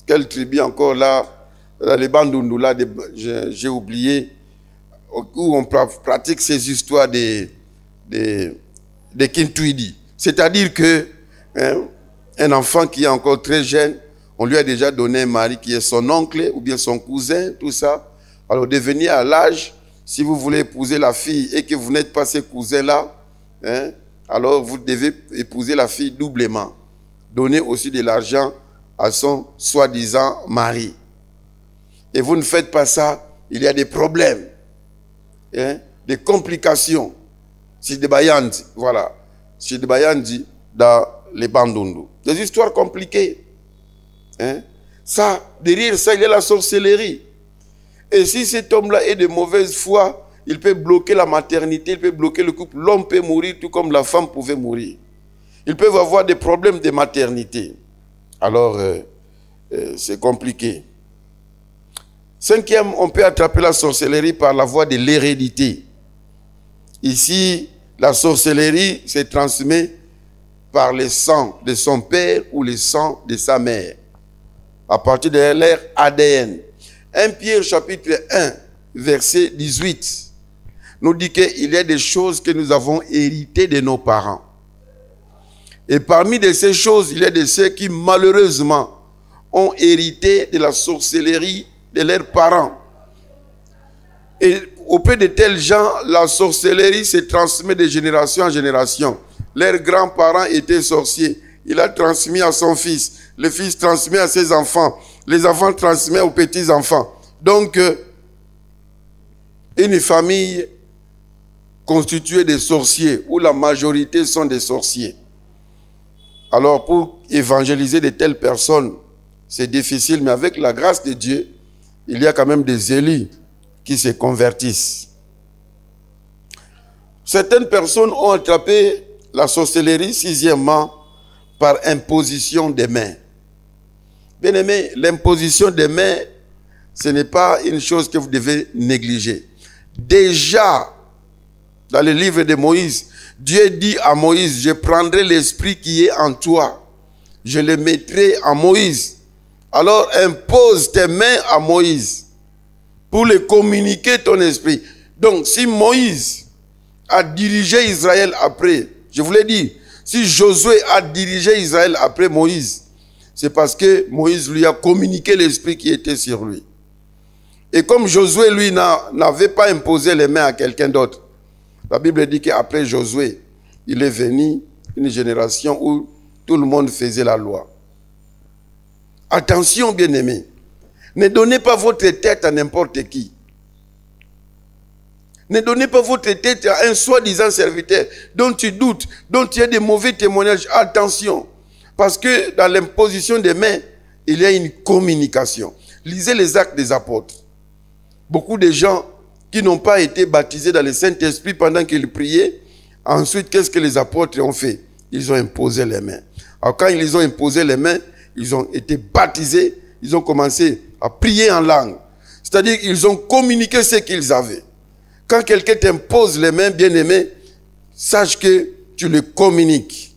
quelle tribu encore là, les Bandundu, là, j'ai oublié, où on pratique ces histoires de Kintouidi. C'est-à-dire que un enfant qui est encore très jeune, on lui a déjà donné un mari qui est son oncle ou bien son cousin, tout ça. Alors devenir à l'âge, si vous voulez épouser la fille et que vous n'êtes pas ces cousins-là, alors vous devez épouser la fille doublement. Donner aussi de l'argent à son soi-disant mari. Et vous ne faites pas ça, il y a des problèmes, des complications. C'est des Bayandi, voilà. C'est des Bayandi dans les Bandundu. Des histoires compliquées. Ça, derrière ça, il y a la sorcellerie. Et si cet homme-là est de mauvaise foi, il peut bloquer la maternité, il peut bloquer le couple. L'homme peut mourir tout comme la femme pouvait mourir. Ils peuvent avoir des problèmes de maternité. Alors, c'est compliqué. Cinquième, on peut attraper la sorcellerie par la voie de l'hérédité. Ici, la sorcellerie se transmet par le sang de son père ou le sang de sa mère, à partir de leur ADN. 1 Pierre chapitre 1, verset 18, nous dit qu'il y a des choses que nous avons héritées de nos parents. Et parmi de ces choses, il y a de ceux qui malheureusement ont hérité de la sorcellerie de leurs parents. Et auprès de tels gens, la sorcellerie se transmet de génération en génération. Leurs grands-parents étaient sorciers. Il a transmis à son fils. Le fils transmet à ses enfants. Les enfants transmettent aux petits-enfants. Donc, une famille constituée de sorciers, où la majorité sont des sorciers. Alors, pour évangéliser de telles personnes, c'est difficile, mais avec la grâce de Dieu, il y a quand même des élus qui se convertissent. Certaines personnes ont attrapé la sorcellerie, sixièmement, par imposition des mains. Bien aimé, l'imposition des mains, ce n'est pas une chose que vous devez négliger. Déjà, dans le livre de Moïse, Dieu dit à Moïse, je prendrai l'esprit qui est en toi, je le mettrai en Moïse. Alors impose tes mains à Moïse pour le communiquer ton esprit. Donc si Moïse a dirigé Israël après, je vous l'ai dit, si Josué a dirigé Israël après Moïse, C'est parce que Moïse lui a communiqué l'esprit qui était sur lui. Et comme Josué, lui, n'avait pas imposé les mains à quelqu'un d'autre, la Bible dit qu'après Josué, il est venu une génération où tout le monde faisait la loi. Attention, bien-aimés, ne donnez pas votre tête à n'importe qui. Ne donnez pas votre tête à un soi-disant serviteur dont tu doutes, dont tu as des mauvais témoignages. Attention, parce que dans l'imposition des mains, il y a une communication. Lisez les Actes des Apôtres. Beaucoup de gens qui n'ont pas été baptisés dans le Saint-Esprit pendant qu'ils priaient, ensuite, qu'est-ce que les apôtres ont fait? Ils ont imposé les mains. Alors quand ils ont imposé les mains, ils ont été baptisés, ils ont commencé à prier en langue. C'est-à-dire qu'ils ont communiqué ce qu'ils avaient. Quand quelqu'un t'impose les mains, bien-aimé, sache que tu le communiques.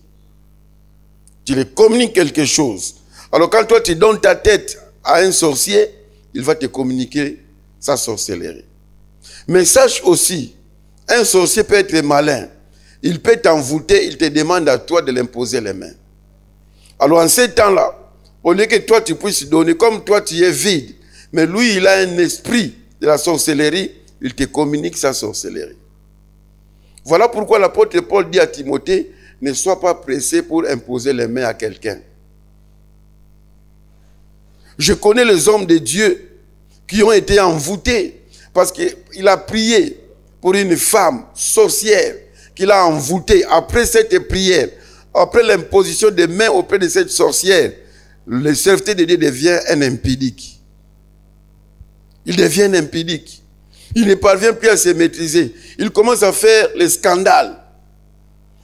Tu le communiques quelque chose. Alors quand toi tu donnes ta tête à un sorcier, il va te communiquer sa sorcellerie. Mais sache aussi, un sorcier peut être malin. Il peut t'envoûter, il te demande à toi de l'imposer les mains. Alors en ce temps-là, au lieu que toi tu puisses donner, comme toi tu es vide, mais lui il a un esprit de la sorcellerie, il te communique sa sorcellerie. Voilà pourquoi l'apôtre Paul dit à Timothée, ne sois pas pressé pour imposer les mains à quelqu'un. Je connais les hommes de Dieu qui ont été envoûtés parce qu'il a prié pour une femme sorcière qu'il a envoûtée. Après cette prière, après l'imposition des mains auprès de cette sorcière, le serviteur de Dieu devient un impudique. Il devient un impudique. Il ne parvient plus à se maîtriser. Il commence à faire les scandales.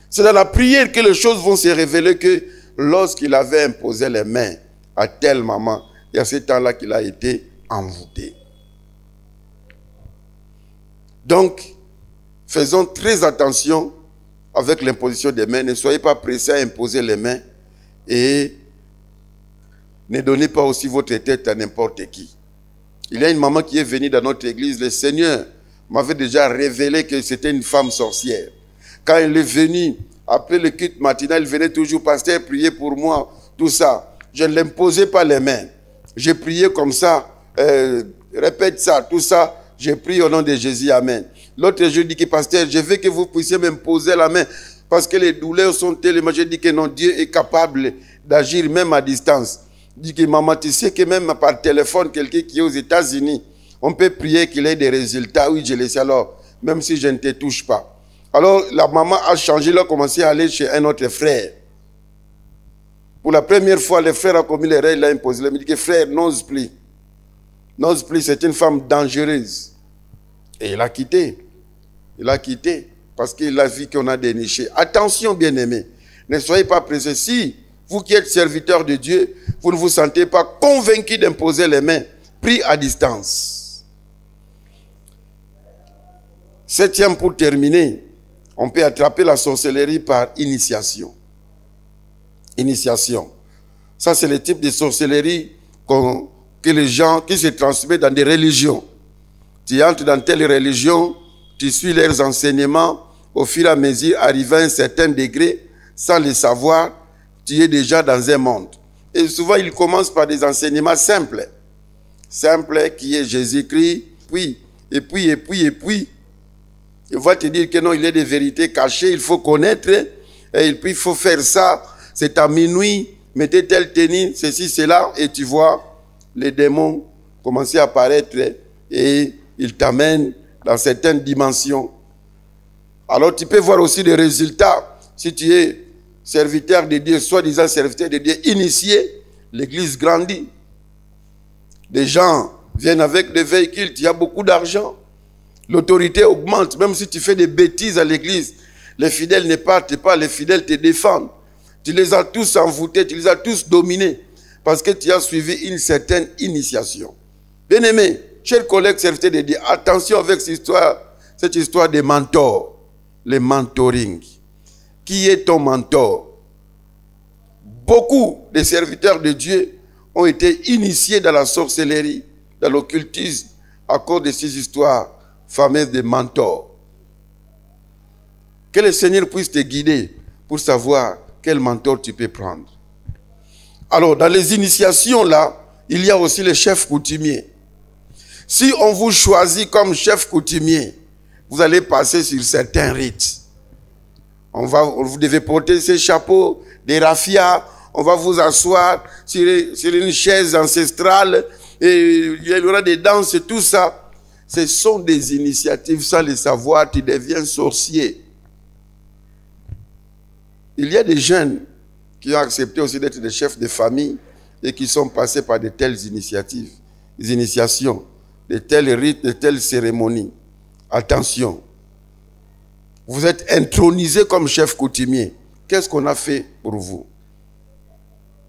C'est dans la prière que les choses vont se révéler que lorsqu'il avait imposé les mains à telle maman, et à ce temps-là qu'il a été envoûté. Donc, faisons très attention avec l'imposition des mains. Ne soyez pas pressés à imposer les mains et ne donnez pas aussi votre tête à n'importe qui. Il y a une maman qui est venue dans notre église. Le Seigneur m'avait déjà révélé que c'était une femme sorcière. Quand elle est venue, après le culte matinal, elle venait toujours, pasteur, prier pour moi, tout ça. Je ne l'imposais pas les mains. J'ai prié comme ça, répète ça, tout ça. J'ai prié au nom de Jésus, amen. L'autre jour, dit que pasteur, je veux que vous puissiez m'imposer la main parce que les douleurs sont tellement. J'ai dit que non, Dieu est capable d'agir même à distance. Dit que maman, tu sais que même par téléphone, quelqu'un qui est aux États-Unis, on peut prier qu'il ait des résultats. Oui, je le sais alors, même si je ne te touche pas. Alors, la maman a changé, elle a commencé à aller chez un autre frère. Pour la première fois, le frère a commis l'erreur, il a imposé. Il m'a dit que frère, n'ose plus. N'ose plus, c'est une femme dangereuse. Et il a quitté. Il a quitté parce qu'il a vu qu'on a déniché. Attention, bien-aimés, ne soyez pas pressés. Si vous qui êtes serviteurs de Dieu, vous ne vous sentez pas convaincus d'imposer les mains, pris à distance. Septième, pour terminer, on peut attraper la sorcellerie par initiation. Initiation. Ça, c'est le type de sorcellerie que les gens qui se transmettent dans des religions. Tu entres dans telle religion, tu suis leurs enseignements, au fur et à mesure, arrivé à un certain degré, sans le savoir, tu es déjà dans un monde. Et souvent, ils commencent par des enseignements simples. Simples, qui est Jésus-Christ, et puis. Il va te dire que non, il y a des vérités cachées, il faut connaître, et puis il faut faire ça, c'est à minuit, mettez telle tenue, ceci, cela, et tu vois les démons commencer à apparaître, et ils t'amènent dans certaines dimensions. Alors tu peux voir aussi des résultats, si tu es serviteur de Dieu, soi-disant serviteur de Dieu, initié, l'église grandit. Des gens viennent avec des véhicules, tu as beaucoup d'argent. L'autorité augmente, même si tu fais des bêtises à l'église, les fidèles ne partent pas, les fidèles te défendent. Tu les as tous envoûtés, tu les as tous dominés, parce que tu as suivi une certaine initiation. Bien-aimés, chers collègues serviteurs de Dieu, attention avec cette histoire des mentors, le mentoring. Qui est ton mentor? Beaucoup de serviteurs de Dieu ont été initiés dans la sorcellerie, dans l'occultisme, à cause de ces histoires fameuses de mentors. Que le Seigneur puisse te guider pour savoir quel mentor tu peux prendre. Alors, dans les initiations, là, il y a aussi les chefs coutumiers. Si on vous choisit comme chef coutumier, vous allez passer sur certains rites. Vous devez porter ces chapeaux, des raffias, on va vous asseoir sur une chaise ancestrale, et il y aura des danses et tout ça. Ce sont des initiatives, sans le savoir, tu deviens sorcier. Il y a des jeunes qui ont accepté aussi d'être des chefs de famille et qui sont passés par de telles initiatives, des initiations, de tels rites, de telles cérémonies. Attention, vous êtes intronisé comme chef coutumier. Qu'est-ce qu'on a fait pour vous?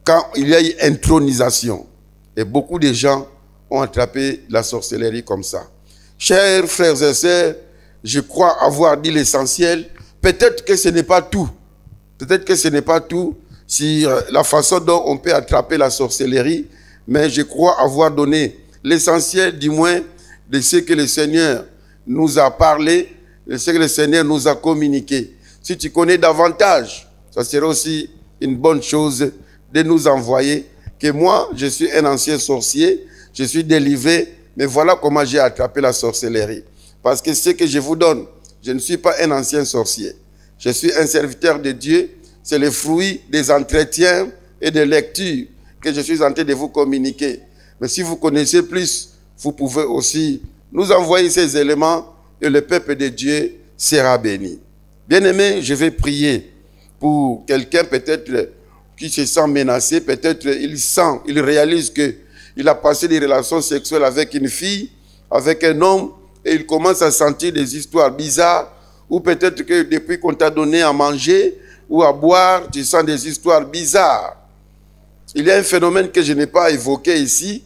Quand il y a eu intronisation, et beaucoup de gens ont attrapé la sorcellerie comme ça. Chers frères et sœurs, je crois avoir dit l'essentiel. Peut-être que ce n'est pas tout. Peut-être que ce n'est pas tout sur la façon dont on peut attraper la sorcellerie, mais je crois avoir donné l'essentiel, du moins, de ce que le Seigneur nous a parlé, de ce que le Seigneur nous a communiqué. Si tu connais davantage, ça serait aussi une bonne chose de nous envoyer, que moi, je suis un ancien sorcier, je suis délivré, mais voilà comment j'ai attrapé la sorcellerie. Parce que ce que je vous donne, je ne suis pas un ancien sorcier. Je suis un serviteur de Dieu. C'est le fruit des entretiens et des lectures que je suis en train de vous communiquer. Mais si vous connaissez plus, vous pouvez aussi nous envoyer ces éléments et le peuple de Dieu sera béni. Bien-aimé, je vais prier pour quelqu'un peut-être qui se sent menacé. Peut-être il réalise qu'il a passé des relations sexuelles avec une fille, avec un homme, et il commence à sentir des histoires bizarres. Ou peut-être que depuis qu'on t'a donné à manger ou à boire, tu sens des histoires bizarres. Il y a un phénomène que je n'ai pas évoqué ici.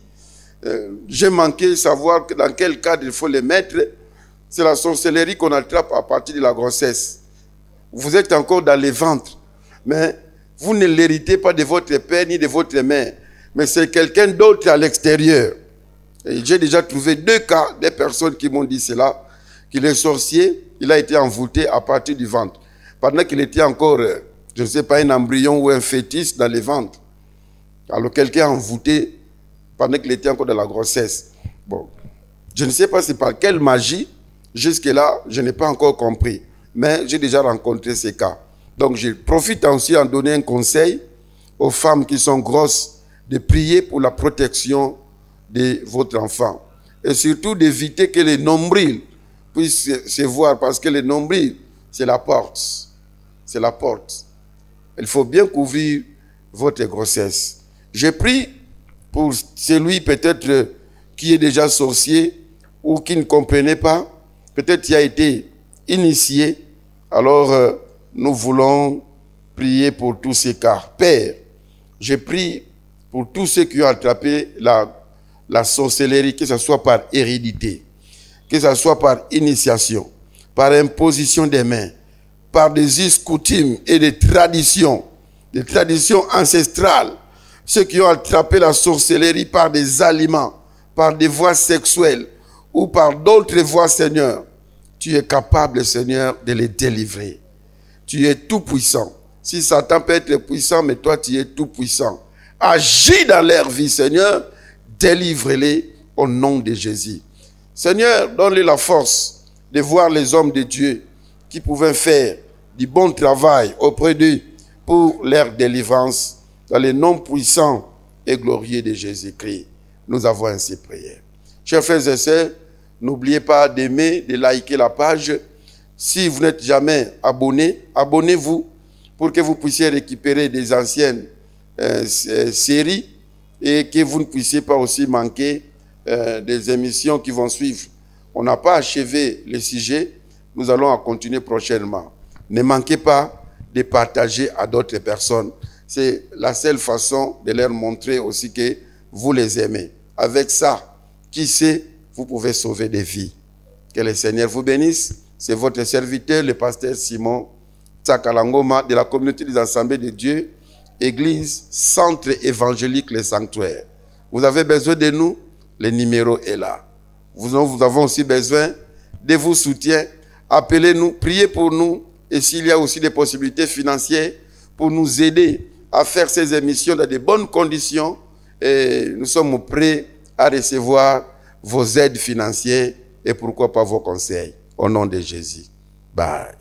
J'ai manqué de savoir dans quel cadre il faut le mettre. C'est la sorcellerie qu'on attrape à partir de la grossesse. Vous êtes encore dans les ventres, mais vous ne l'héritez pas de votre père ni de votre mère, mais c'est quelqu'un d'autre à l'extérieur. J'ai déjà trouvé 2 cas, des personnes qui m'ont dit cela, qu'il est sorcier, il a été envoûté à partir du ventre. Pendant qu'il était encore, je ne sais pas, un embryon ou un fœtus dans le ventre. Alors quelqu'un envoûté pendant qu'il était encore dans la grossesse. Bon, je ne sais pas c'est par quelle magie, jusque-là, je n'ai pas encore compris. Mais j'ai déjà rencontré ces cas. Donc je profite aussi en donner un conseil aux femmes qui sont grosses, de prier pour la protection de votre enfant. Et surtout d'éviter que les nombrils puissent se voir, parce que le nombril, c'est la porte. C'est la porte. Il faut bien couvrir votre grossesse. Je prie pour celui peut-être qui est déjà sorcier ou qui ne comprenait pas, peut-être qui a été initié. Alors, nous voulons prier pour tous ces cas. Père, je prie pour tous ceux qui ont attrapé la sorcellerie, que ce soit par hérédité, que ce soit par initiation, par imposition des mains, par des us, coutumes et des traditions ancestrales. Ceux qui ont attrapé la sorcellerie par des aliments, par des voies sexuelles ou par d'autres voies, Seigneur, tu es capable, Seigneur, de les délivrer. Tu es tout puissant. Si Satan peut être puissant, mais toi, tu es tout puissant. Agis dans leur vie, Seigneur. Délivre-les au nom de Jésus. Seigneur, donne-les la force de voir les hommes de Dieu qui pouvaient faire du bon travail auprès d'eux pour leur délivrance dans le nom puissant et glorieux de Jésus-Christ. Nous avons ainsi prié. Chers frères et sœurs, n'oubliez pas d'aimer, de liker la page. Si vous n'êtes jamais abonné, abonnez-vous pour que vous puissiez récupérer des anciennes séries et que vous ne puissiez pas aussi manquer des émissions qui vont suivre. On n'a pas achevé le sujet, nous allons en continuer prochainement. Ne manquez pas de partager à d'autres personnes. C'est la seule façon de leur montrer aussi que vous les aimez. Avec ça, qui sait, vous pouvez sauver des vies. Que le Seigneur vous bénisse. C'est votre serviteur, le pasteur Simon Tsakalangoma de la communauté des Assemblées de Dieu, Église, Centre évangélique, le Sanctuaire. Vous avez besoin de nous, le numéro est là. Nous avons aussi besoin de vos soutiens. Appelez-nous, priez pour nous. Et s'il y a aussi des possibilités financières pour nous aider à faire ces émissions dans de bonnes conditions et nous sommes prêts à recevoir vos aides financières et pourquoi pas vos conseils. Au nom de Jésus. Bye.